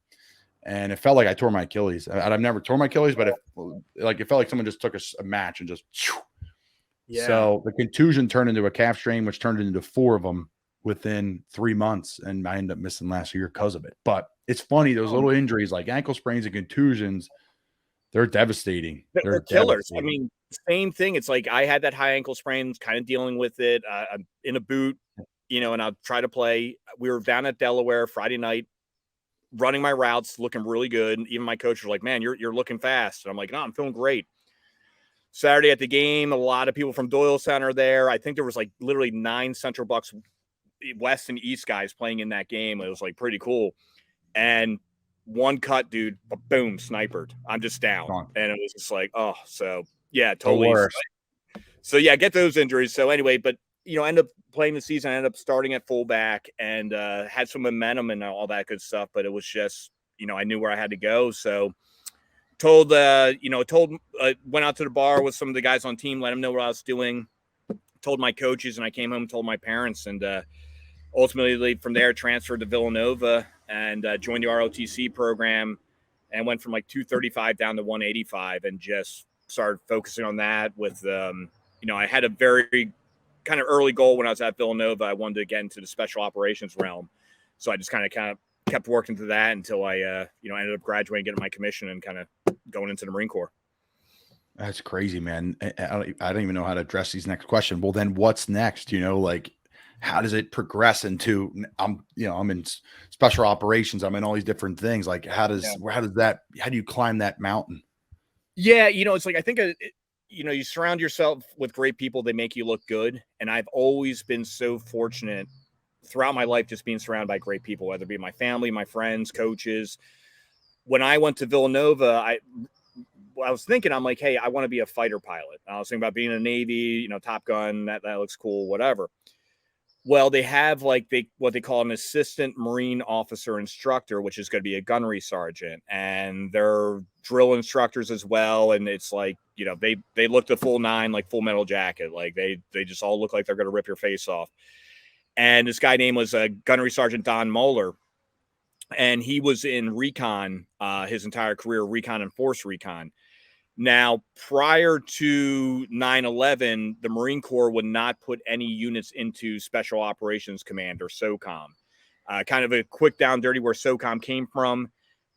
And it felt like I tore my Achilles. I've never tore my Achilles, but it felt like someone just took a match and just, yeah. So the contusion turned into a calf strain, which turned into 4 of them within 3 months. And I ended up missing last year because of it. But it's funny, those little injuries like ankle sprains and contusions, they're devastating. They're killers. I mean, same thing. It's like I had that high ankle sprain, kind of dealing with it. I'm in a boot, and I'll try to play. We were down at Delaware Friday night, running my routes, looking really good. And even my coach was like, man, you're looking fast. And I'm like, no, I'm feeling great. Saturday at the game, a lot of people from Doyle Center there. I think there was literally 9 Central Bucks West and East guys playing in that game. It was pretty cool. And one cut, dude, boom, sniped. I'm just down. And it was just oh, so yeah, totally. So yeah, get those injuries. So anyway, but end up playing the season, I ended up starting at fullback and had some momentum and all that good stuff. But it was just, I knew where I had to go. So went out to the bar with some of the guys on team, let them know what I was doing, told my coaches, and I came home and told my parents, and ultimately from there transferred to Villanova and joined the ROTC program and went from 235 down to 185 and just started focusing on that with, I had a very kind of early goal when I was at Villanova. I wanted to get into the special operations realm. So I just kind of kept working through that until I, ended up graduating, getting my commission and kind of going into the Marine Corps. That's crazy, man. I don't even know how to address these next question. Well, then what's next? Like, how does it progress into, I'm in special operations. I'm in all these different things. Like, how do you climb that mountain? Yeah. It's like, I think, you surround yourself with great people. They make you look good. And I've always been so fortunate throughout my life, just being surrounded by great people, whether it be my family, my friends, coaches. When I went to Villanova, I was thinking, I'm like, hey, I want to be a fighter pilot. I was thinking about being in the Navy, Top Gun, that looks cool, whatever. Well, they have what they call an assistant Marine officer instructor, which is going to be a gunnery sergeant, and they're drill instructors as well. And it's like, they look the full nine, like Full Metal Jacket. Like they just all look like they're going to rip your face off. And this guy name was Gunnery Sergeant Don Moeller. And he was in recon his entire career, recon and force recon. Now, prior to 9/11, the Marine Corps would not put any units into Special Operations Command or SOCOM. Kind of a quick down dirty where SOCOM came from.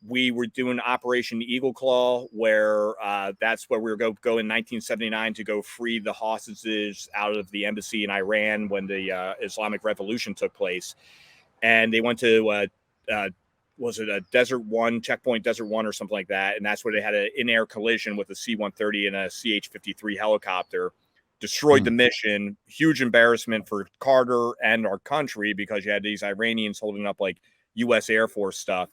We were doing Operation Eagle Claw, where that's where we were going in 1979 to go free the hostages out of the embassy in Iran when the Islamic Revolution took place. And they went to was it a Desert One, Checkpoint Desert One or something like that? And that's where they had an in-air collision with a C-130 and a CH-53 helicopter, destroyed the mission. Huge embarrassment for Carter and our country because you had these Iranians holding up like U.S. Air Force stuff.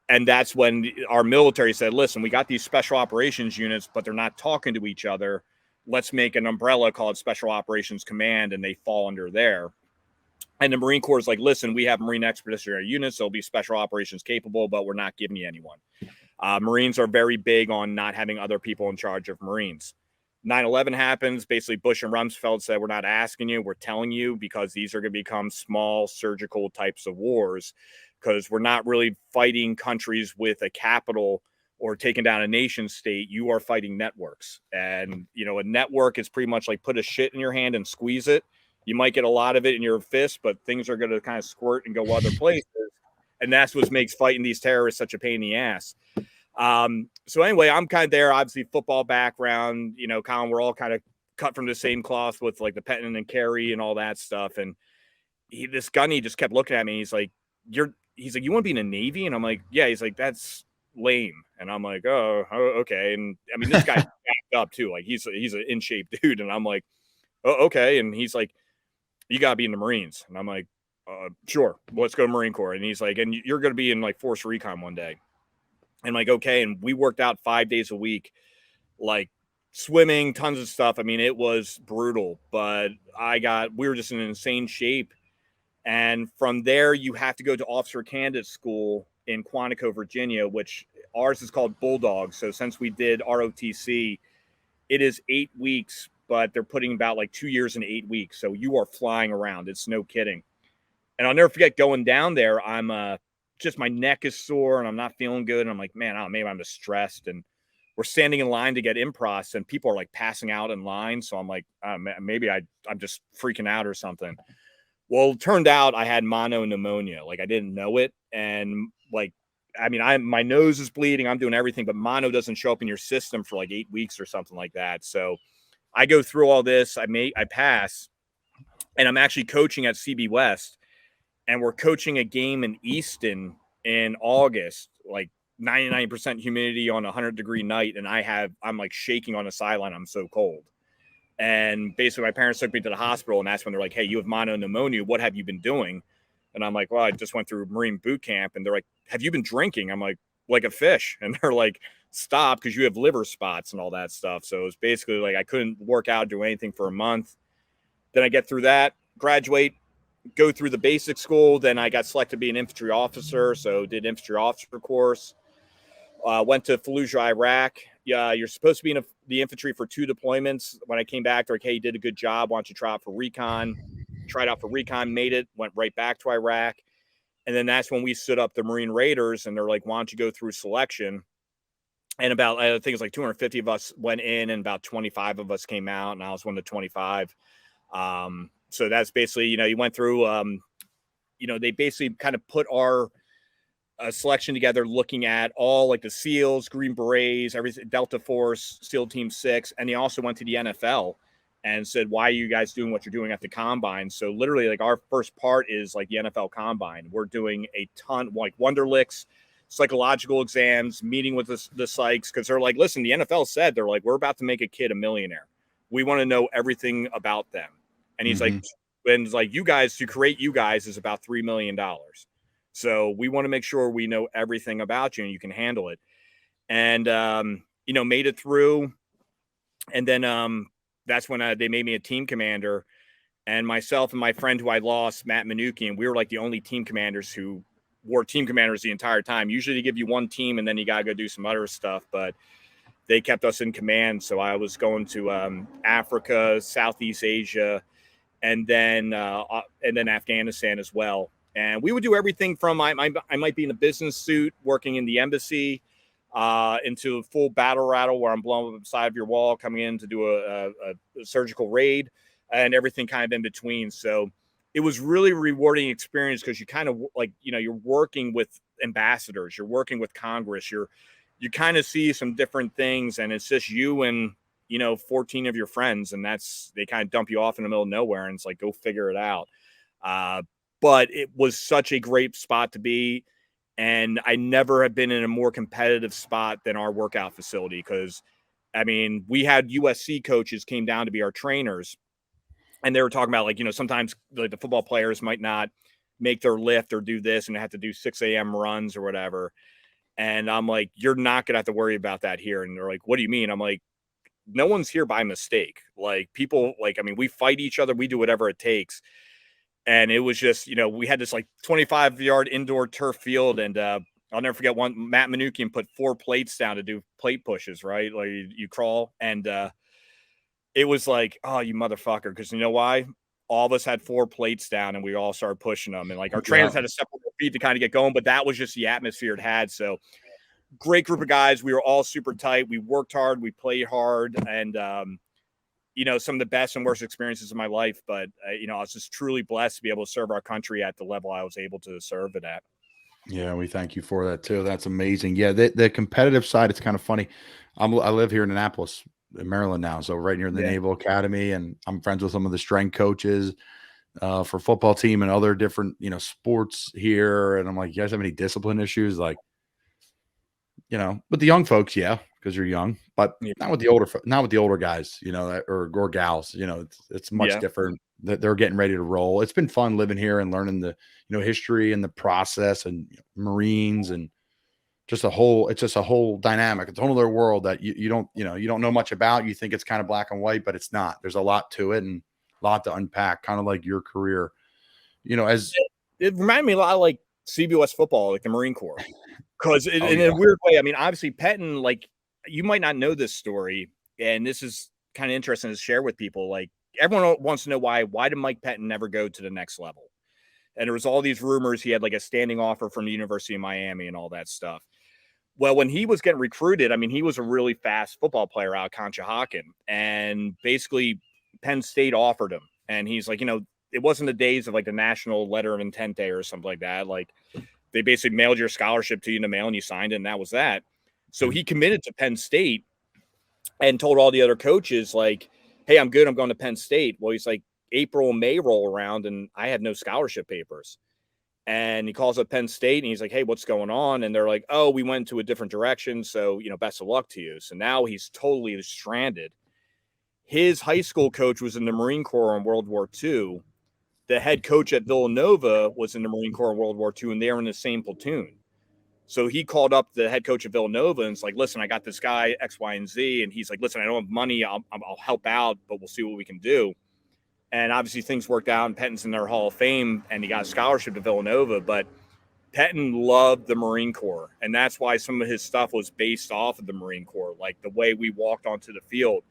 And that's when our military said, listen, we got these special operations units, but they're not talking to each other. Let's make an umbrella called Special Operations Command, and they fall under there. And the Marine Corps is like, listen, we have Marine Expeditionary Units. They'll be special operations capable, but we're not giving you anyone. Marines are very big on not having other people in charge of Marines. 9/11 happens. Basically, Bush and Rumsfeld said, we're not asking you. We're telling you because these are going to become small surgical types of wars because we're not really fighting countries with a capital or taking down a nation state. You are fighting networks. And, a network is pretty much like put a shit in your hand and squeeze it. You might get a lot of it in your fist, but things are going to kind of squirt and go other places. And that's what makes fighting these terrorists such a pain in the ass. So anyway, I'm kind of there, obviously football background, Colin, we're all kind of cut from the same cloth with like the Penton and Carey and all that stuff. And this gunny just kept looking at me. He's like, you want to be in the Navy? And I'm like, yeah. He's like, that's lame. And I'm like, oh okay. And I mean, this guy's backed up too. Like he's an in shape dude. And I'm like, oh, okay. And he's like, you got to be in the Marines. And I'm like, sure, let's go Marine Corps. And he's like, and you're going to be in like Force Recon one day. And I'm like, okay. And we worked out 5 days a week, like swimming, tons of stuff. I mean, it was brutal, but we were just in insane shape. And from there, you have to go to Officer Candidate School in Quantico, Virginia, which ours is called Bulldog. So since we did ROTC, it is 8 weeks, but they're putting about like 2 years in 8 weeks. So you are flying around. It's no kidding. And I'll never forget going down there. I'm just my neck is sore and I'm not feeling good. And I'm like, man, maybe I'm just stressed. And we're standing in line to get impros and people are like passing out in line. So I'm like, maybe I'm just freaking out or something. Well, it turned out I had monopneumonia. Like I didn't know it. And like, I mean, my nose is bleeding. I'm doing everything, but mono doesn't show up in your system for like 8 weeks or something like that. So I go through all this. I pass, and I'm actually coaching at CB West, and we're coaching a game in Easton in August, like 99% humidity on a 100-degree night, and I'm like shaking on the sideline. I'm so cold. And basically, my parents took me to the hospital, and that's when they're like, "Hey, you have monopneumonia. What have you been doing?" And I'm like, "Well, I just went through Marine boot camp." And they're like, "Have you been drinking?" I'm like a fish. And they're like, "Stop, because you have liver spots and all that stuff." So it was basically like I couldn't work out, do anything for a month. Then I get through that, graduate, go through the basic school. Then I got selected to be an infantry officer, so did infantry officer course. Went to Fallujah, Iraq. Yeah, you're supposed to be in the infantry for 2 deployments. When I came back, they're like, "Hey, you did a good job. Why don't you try out for recon?" Tried out for recon, made it, went right back to Iraq. And then that's when we stood up the Marine Raiders, and they're like, "Why don't you go through selection?" And about, I think it's like 250 of us went in and about 25 of us came out, and I was one of the 25. So that's basically, you went through, they basically kind of put our selection together, looking at all like the SEALs, Green Berets, everything, Delta Force, SEAL Team 6. And they also went to the NFL and said, why are you guys doing what you're doing at the combine? So literally, like, our first part is like the NFL combine. We're doing a ton, like Wonderlicks, psychological exams, meeting with the psychs, because they're like, listen, the NFL said, they're like, we're about to make a kid a millionaire. We want to know everything about them. And he's like, and it's like, you guys, to create you guys is about $3 million. So we want to make sure we know everything about you and you can handle it. And, made it through. And then that's when they made me a team commander. And myself and my friend who I lost, Matt Manukian, we were like the only team commanders who wore team commanders the entire time. Usually they give you one team and then you got to go do some other stuff, but they kept us in command. So I was going to Africa, Southeast Asia, and then Afghanistan as well. And we would do everything from I might be in a business suit working in the embassy into a full battle rattle where I'm blowing up the side of your wall, coming in to do a surgical raid, and everything kind of in between. So it was really rewarding experience, because you kind of like, you're working with ambassadors, you're working with Congress, you kind of see some different things, and it's just you and 14 of your friends, and they kind of dump you off in the middle of nowhere, and it's like, go figure it out. But it was such a great spot to be. And I never have been in a more competitive spot than our workout facility. Because, I mean, we had USC coaches came down to be our trainers, and they were talking about, like, sometimes like the football players might not make their lift or do this, and they have to do 6 a.m. runs or whatever. And I'm like, you're not going to have to worry about that here. And they're like, what do you mean? I'm like, no one's here by mistake. Like, people, like, I mean, we fight each other. We do whatever it takes. And it was just, we had this like 25-yard indoor turf field. And I'll never forget Matt Manukian put 4 plates down to do plate pushes, right? Like you crawl. And it was like, oh, you motherfucker. Because you know why? All of us had 4 plates down and we all started pushing them. And like our trainers had to separate their feet to kind of get going. But that was just the atmosphere it had. So great group of guys. We were all super tight. We worked hard. We played hard. And, some of the best and worst experiences of my life. But, I was just truly blessed to be able to serve our country at the level I was able to serve it at. Yeah, we thank you for that too. That's amazing. Yeah, the competitive side, it's kind of funny. I live here in Annapolis, in Maryland now, so right near the Naval Academy, and I'm friends with some of the strength coaches for football team and other different, sports here. And I'm like, you guys have any discipline issues? Like, with the young folks, yeah, because you're young, but not with the older guys, or gals. It's much different. That they're getting ready to roll. It's been fun living here and learning the history and the process and Marines and just it's just a whole dynamic. It's a whole other world that you don't know much about. You think it's kind of black and white, but it's not. There's a lot to it and a lot to unpack, kind of like your career. As it reminded me a lot of like CBS football, like the Marine Corps. Because in a weird way, I mean, obviously Pettin, like, you might not know this story, and this is kind of interesting to share with people. Like, everyone wants to know why did Mike Pettin never go to the next level? And there was all these rumors he had like a standing offer from the University of Miami and all that stuff. Well, when he was getting recruited, I mean, he was a really fast football player out of Conshohocken, and basically Penn State offered him. And he's like, it wasn't the days of like the National Letter of Intent Day or something like that. Like, they basically mailed your scholarship to you in the mail and you signed it, and that was that. So he committed to Penn State and told all the other coaches, like, hey, I'm good. I'm going to Penn State. Well, he's like, April and May roll around and I had no scholarship papers. And he calls up Penn State and he's like, hey, what's going on? And they're like, oh, we went to a different direction. So, best of luck to you. So now he's totally stranded. His high school coach was in the Marine Corps in World War II. The head coach at Villanova was in the Marine Corps in World War II, and they were in the same platoon. So he called up the head coach of Villanova and it's like, listen, I got this guy X, Y, and Z. And he's like, listen, I don't have money. I'll help out, but we'll see what we can do. And obviously things worked out, and Pettin's in their Hall of Fame, and he got a scholarship to Villanova. But Pettin loved the Marine Corps, and that's why some of his stuff was based off of the Marine Corps, like the way we walked onto the field.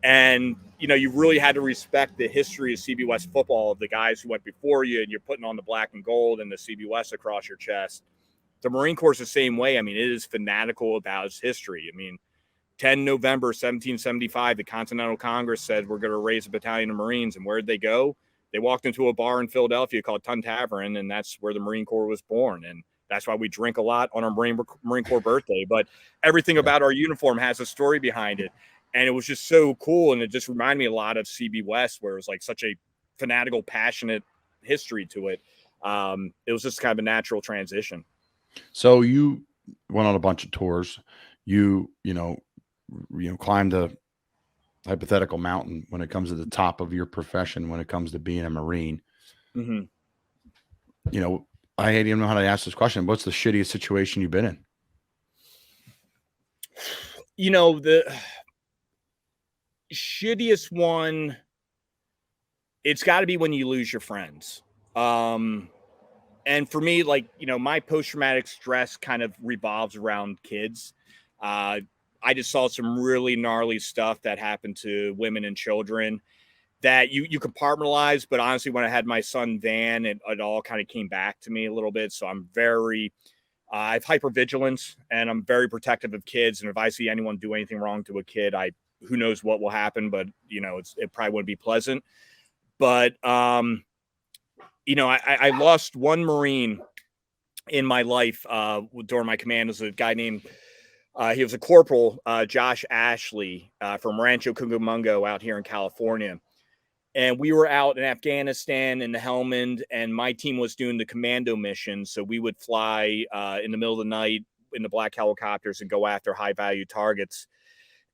And, you really had to respect the history of CBS football, of the guys who went before you, and you're putting on the black and gold and the CBS across your chest. The Marine Corps is the same way. I mean, it is fanatical about its history. I mean, 10 November 1775, the Continental Congress said we're going to raise a battalion of Marines. And where'd they go? They walked into a bar in Philadelphia called Tun Tavern, and that's where the Marine Corps was born. And that's why we drink a lot on our Marine Corps birthday. But everything about our uniform has a story behind it. And it was just so cool. And it just reminded me a lot of CB West, where it was like such a fanatical, passionate history to it. It was just kind of a natural transition. So you went on a bunch of tours. You climbed a hypothetical mountain when it comes to the top of your profession, when it comes to being a Marine. Mm-hmm. I don't even know how to ask this question. What's the shittiest situation you've been in? The shittiest one, it's got to be when you lose your friends. And for me, my post-traumatic stress kind of revolves around kids. I just saw some really gnarly stuff that happened to women and children that you compartmentalize. But honestly, when I had my son Van, it all kind of came back to me a little bit. So I'm I have hypervigilance, and I'm very protective of kids. And if I see anyone do anything wrong to a kid, who knows what will happen, but it probably wouldn't be pleasant. But, I lost one Marine in my life during my command. Was a guy named, he was a corporal, Josh Ashley from Rancho Cucamonga out here in California. And we were out in Afghanistan in the Helmand, and my team was doing the commando mission. So we would fly in the middle of the night in the black helicopters and go after high value targets.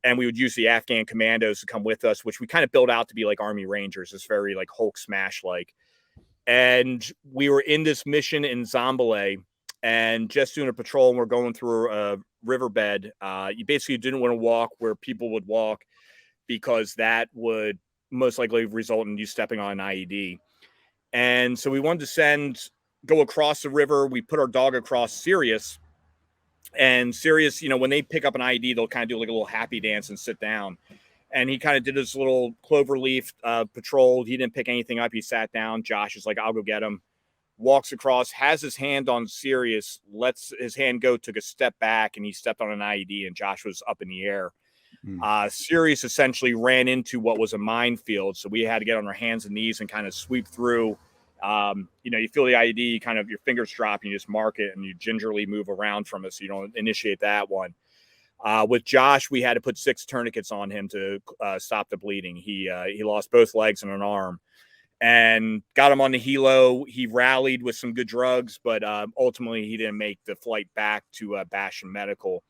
And we would use the Afghan commandos to come with us, which we kind of built out to be like Army Rangers. It's very like Hulk smash like. And we were in this mission in Zambale and just doing a patrol, and we're going through a riverbed. You basically didn't want to walk where people would walk, because that would most likely result in you stepping on an IED. And so we wanted to go across the river. We put our dog across Sirius. And Sirius, when they pick up an IED, they'll kind of do like a little happy dance and sit down. And he kind of did his little cloverleaf patrol. He didn't pick anything up. He sat down. Josh is like, I'll go get him. Walks across, has his hand on Sirius, lets his hand go, took a step back, and he stepped on an IED, and Josh was up in the air. Sirius essentially ran into what was a minefield. So we had to get on our hands and knees and kind of sweep through. You feel the IED, kind of your fingers drop, and you just mark it, and you gingerly move around from it so you don't initiate that one. With Josh, we had to put 6 tourniquets on him to stop the bleeding. He lost both legs and an arm, and got him on the helo. He rallied with some good drugs, but ultimately he didn't make the flight back to Bastion Medical.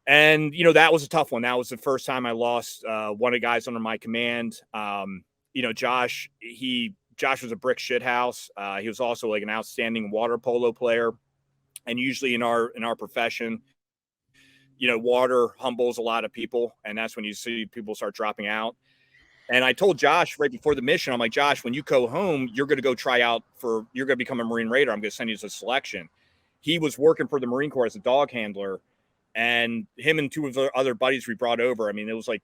And, that was a tough one. That was the first time I lost one of the guys under my command. Josh was a brick shithouse. He was also like an outstanding water polo player. And usually in our profession, water humbles a lot of people. And that's when you see people start dropping out. And I told Josh right before the mission, I'm like, Josh, when you go home, you're going to go try out you're going to become a Marine Raider. I'm going to send you to selection. He was working for the Marine Corps as a dog handler. And him and 2 of the other buddies we brought over, I mean, it was like,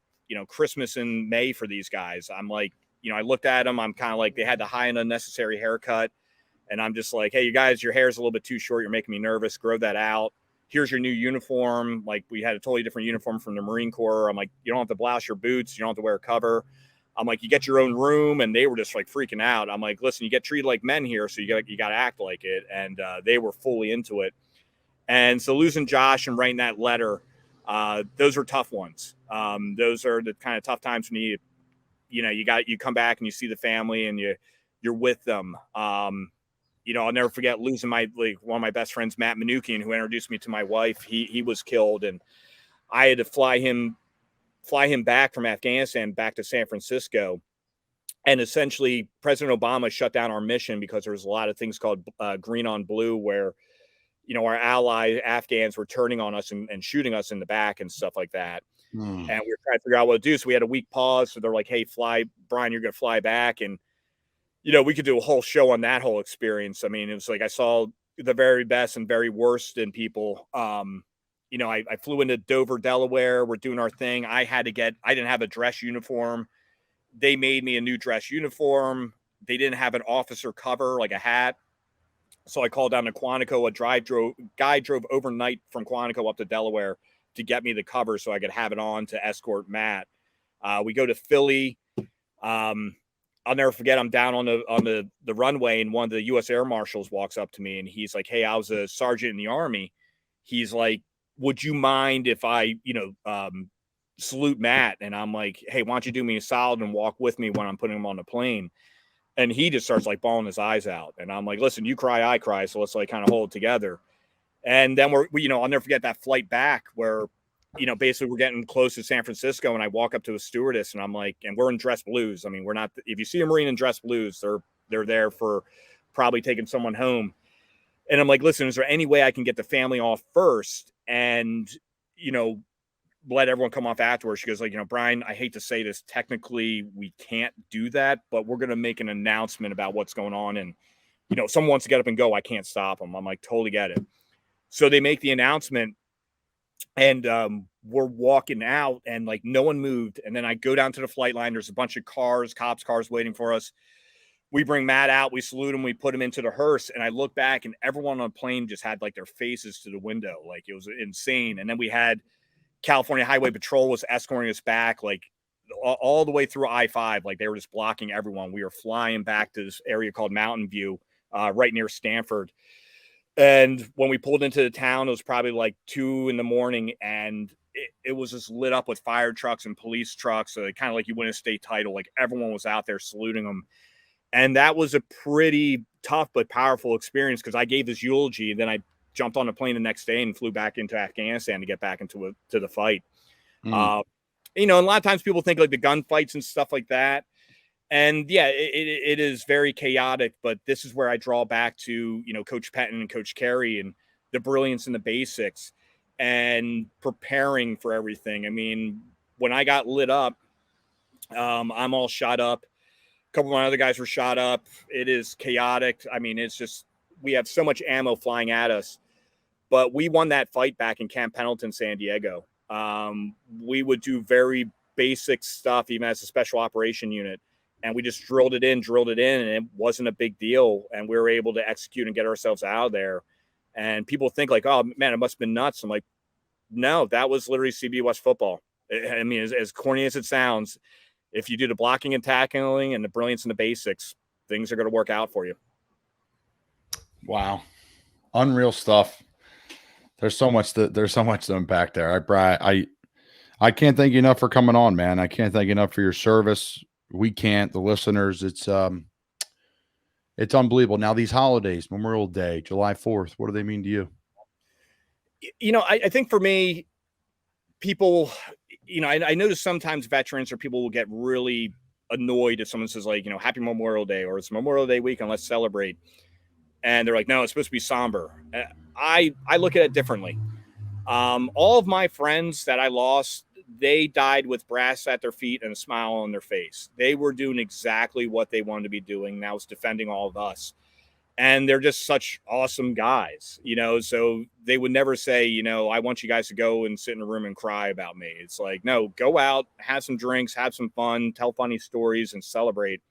Christmas in May for these guys. I'm like, I looked at them. I'm kind of like, they had the high and unnecessary haircut. And I'm just like, hey, you guys, your hair's a little bit too short. You're making me nervous. Grow that out. Here's your new uniform. Like, we had a totally different uniform from the Marine Corps. I'm like, you don't have to blouse your boots. You don't have to wear a cover. I'm like, you get your own room. And they were just like freaking out. I'm like, listen, you get treated like men here, so you got to act like it. And they were fully into it. And so losing Josh and writing that letter, those are tough ones. Those are the kind of tough times when you come back and you see the family and you're with them. I'll never forget losing one of my best friends, Matt Manukian, who introduced me to my wife. He was killed, and I had to fly him back from Afghanistan back to San Francisco. And essentially President Obama shut down our mission because there was a lot of things called green on blue, where our ally Afghans were turning on us and shooting us in the back and stuff like that. And we were trying to figure out what to do. So we had a week pause. So they're like, hey, Bryan, you're going to fly back. And, we could do a whole show on that whole experience. I mean, it was like, I saw the very best and very worst in people. I flew into Dover, Delaware. We're doing our thing. I didn't have a dress uniform. They made me a new dress uniform. They didn't have an officer cover, like a hat. So I called down to Quantico. Guy drove overnight from Quantico up to Delaware to get me the cover so I could have it on to escort Matt. We go to Philly. I'll never forget. I'm down on the runway, and one of the U.S. Air Marshals walks up to me, and he's like, "Hey, I was a sergeant in the Army." He's like, "Would you mind if I, salute Matt?" And I'm like, "Hey, why don't you do me a solid and walk with me when I'm putting him on the plane?" And he just starts like bawling his eyes out. And I'm like, "Listen, you cry, I cry. So let's like kind of hold it together." And then I'll never forget that flight back where, basically we're getting close to San Francisco, and I walk up to a stewardess, and I'm like, and we're in dress blues. I mean, we're not, if you see a Marine in dress blues, they're there for probably taking someone home. And I'm like, "Listen, is there any way I can get the family off first and, let everyone come off afterwards?" She goes like, "Bryan, I hate to say this, technically we can't do that, but we're going to make an announcement about what's going on. And, if someone wants to get up and go, I can't stop them." I'm like, "Totally get it." So they make the announcement, and we're walking out, and like no one moved. And then I go down to the flight line. There's a bunch of cops cars waiting for us. We bring Matt out, we salute him, we put him into the hearse. And I look back, and everyone on the plane just had like their faces to the window. Like it was insane. And then we had California Highway Patrol was escorting us back, like all the way through I-5. Like they were just blocking everyone. We were flying back to this area called Mountain View, right near Stanford. And when we pulled into the town, it was probably like 2 a.m, and it was just lit up with fire trucks and police trucks. So kind of like you win a state title. Like everyone was out there saluting them. And that was a pretty tough but powerful experience, because I gave this eulogy. Then I jumped on a plane the next day and flew back into Afghanistan to get back to the fight. And a lot of times people think like the gunfights and stuff like that. And yeah, it is very chaotic, but this is where I draw back to, Coach Pettin and Coach Carey and the brilliance in the basics and preparing for everything. I mean, when I got lit up, I'm all shot up. A couple of my other guys were shot up. It is chaotic. I mean, it's just, we have so much ammo flying at us, but we won that fight back in Camp Pendleton, San Diego. We would do very basic stuff, even as a special operation unit. And we just drilled it in, and it wasn't a big deal. And we were able to execute and get ourselves out of there. And people think like, "Oh man, it must have been nuts." I'm like, no, that was literally CB West football. I mean, as corny as it sounds, if you do the blocking and tackling and the brilliance in the basics, things are going to work out for you. Wow. Unreal stuff. There's so much to unpack there. I can't thank you enough for coming on, man. I can't thank you enough for your service. We can't, the listeners. It's unbelievable. Now these holidays, Memorial Day, July 4th, what do they mean to you? I think for me, people, I notice sometimes veterans or people will get really annoyed if someone says like, "Happy Memorial Day," or "It's Memorial Day weekend, let's celebrate." And they're like, "No, it's supposed to be somber." I look at it differently. All of my friends that I lost, they died with brass at their feet and a smile on their face. They were doing exactly what they wanted to be doing. That was defending all of us. And they're just such awesome guys, so they would never say, "I want you guys to go and sit in a room and cry about me." It's like, no, go out, have some drinks, have some fun, tell funny stories, and celebrate.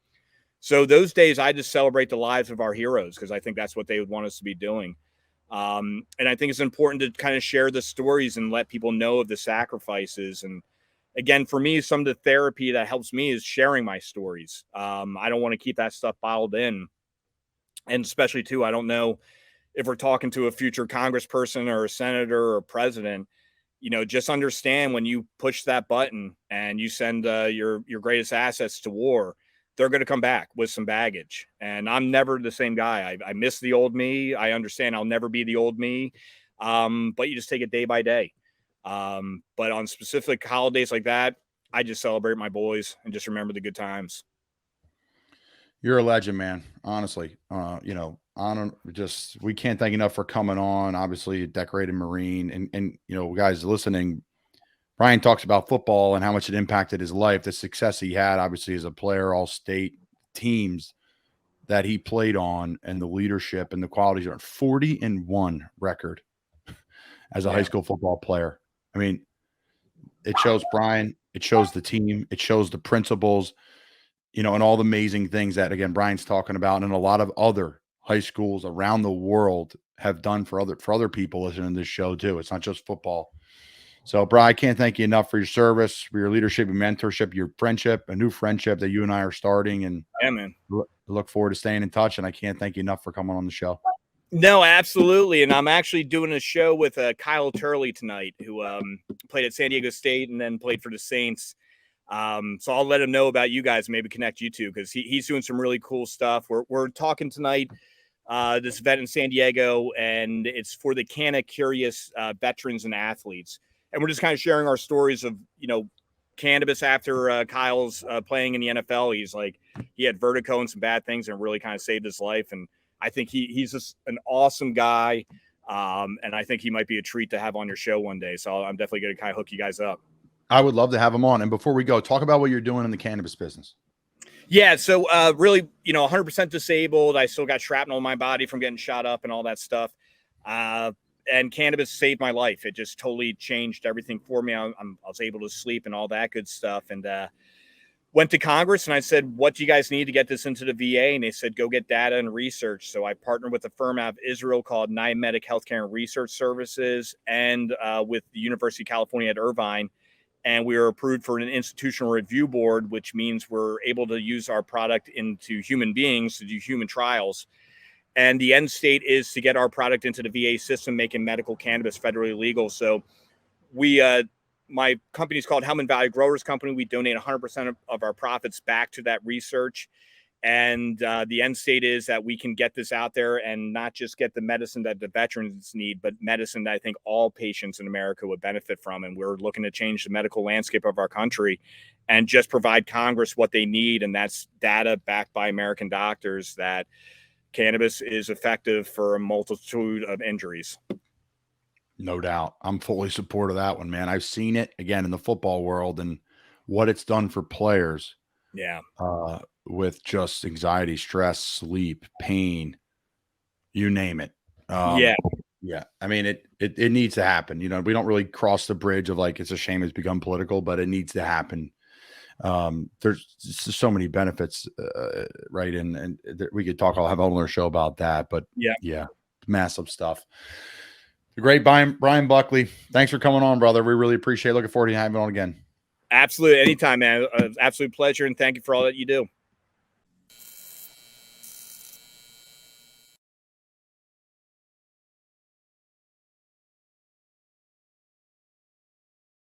So those days I just celebrate the lives of our heroes, because I think that's what they would want us to be doing. And I think it's important to kind of share the stories and let people know of the sacrifices. And again, for me, some of the therapy that helps me is sharing my stories. I don't want to keep that stuff bottled in. And especially too, I don't know if we're talking to a future congressperson or a senator or a president, just understand when you push that button and you send your greatest assets to war, they're going to come back with some baggage. And I'm never the same guy. I miss the old me. I understand I'll never be the old me. But you just take it day by day. But on specific holidays like that, I just celebrate my boys and just remember the good times. You're a legend, man. Honestly, we can't thank you enough for coming on. Obviously a decorated Marine, and guys listening, Bryan talks about football and how much it impacted his life, the success he had, obviously, as a player, all state teams that he played on, and the leadership and the qualities. 40-1 record as a high school football player. I mean, it shows Bryan, it shows the team, it shows the principles, and all the amazing things that, again, Bryan's talking about, and a lot of other high schools around the world have done for other people listening to this show too. It's not just football. So, Bryan, I can't thank you enough for your service, for your leadership and mentorship, your friendship, a new friendship that you and I are starting, and Yeah, man. look forward to staying in touch. And I can't thank you enough for coming on the show. No, absolutely. And I'm actually doing a show with Kyle Turley tonight, who played at San Diego State and then played for the Saints. So I'll let him know about you guys and maybe connect you two, because he's doing some really cool stuff. We're talking tonight, this event in San Diego, and it's for the Canna Curious veterans and athletes. And we're just kind of sharing our stories of, cannabis after Kyle's playing in the NFL. He had vertigo and some bad things and really kind of saved his life. And I think he's just an awesome guy. And I think he might be a treat to have on your show one day. So I'm definitely going to kind of hook you guys up. I would love to have him on. And before we go, talk about what you're doing in the cannabis business. Yeah. So really, 100% disabled. I still got shrapnel in my body from getting shot up and all that stuff. And cannabis saved my life. It just totally changed everything for me. I was able to sleep and all that good stuff. And went to Congress and I said, what do you guys need to get this into the VA? And they said, go get data and research. So I partnered with a firm out of Israel called Niamedic Healthcare and Research Services, and with the University of California at Irvine. And we were approved for an institutional review board, which means we're able to use our product into human beings to do human trials. And the end state is to get our product into the VA system, making medical cannabis federally legal. So my company is called Helmand Value Growers Company. We donate 100% of our profits back to that research. And the end state is that we can get this out there and not just get the medicine that the veterans need, but medicine that I think all patients in America would benefit from. And we're looking to change the medical landscape of our country and just provide Congress what they need. And that's data backed by American doctors that cannabis is effective for a multitude of injuries. No doubt. I'm fully supportive of that one, man. I've seen it again in the football world and what it's done for players. Yeah. With just anxiety, stress, sleep, pain, you name it. Yeah. I mean, it needs to happen. We don't really cross the bridge of it's a shame it's become political, but it needs to happen. There's just so many benefits, right? And we could talk. I'll have on our show about that, but yeah, massive stuff. The great Bryan Buckley. Thanks for coming on, brother. We really appreciate it. Looking forward to having you on again. Absolutely. Anytime, man. Absolute pleasure. And thank you for all that you do.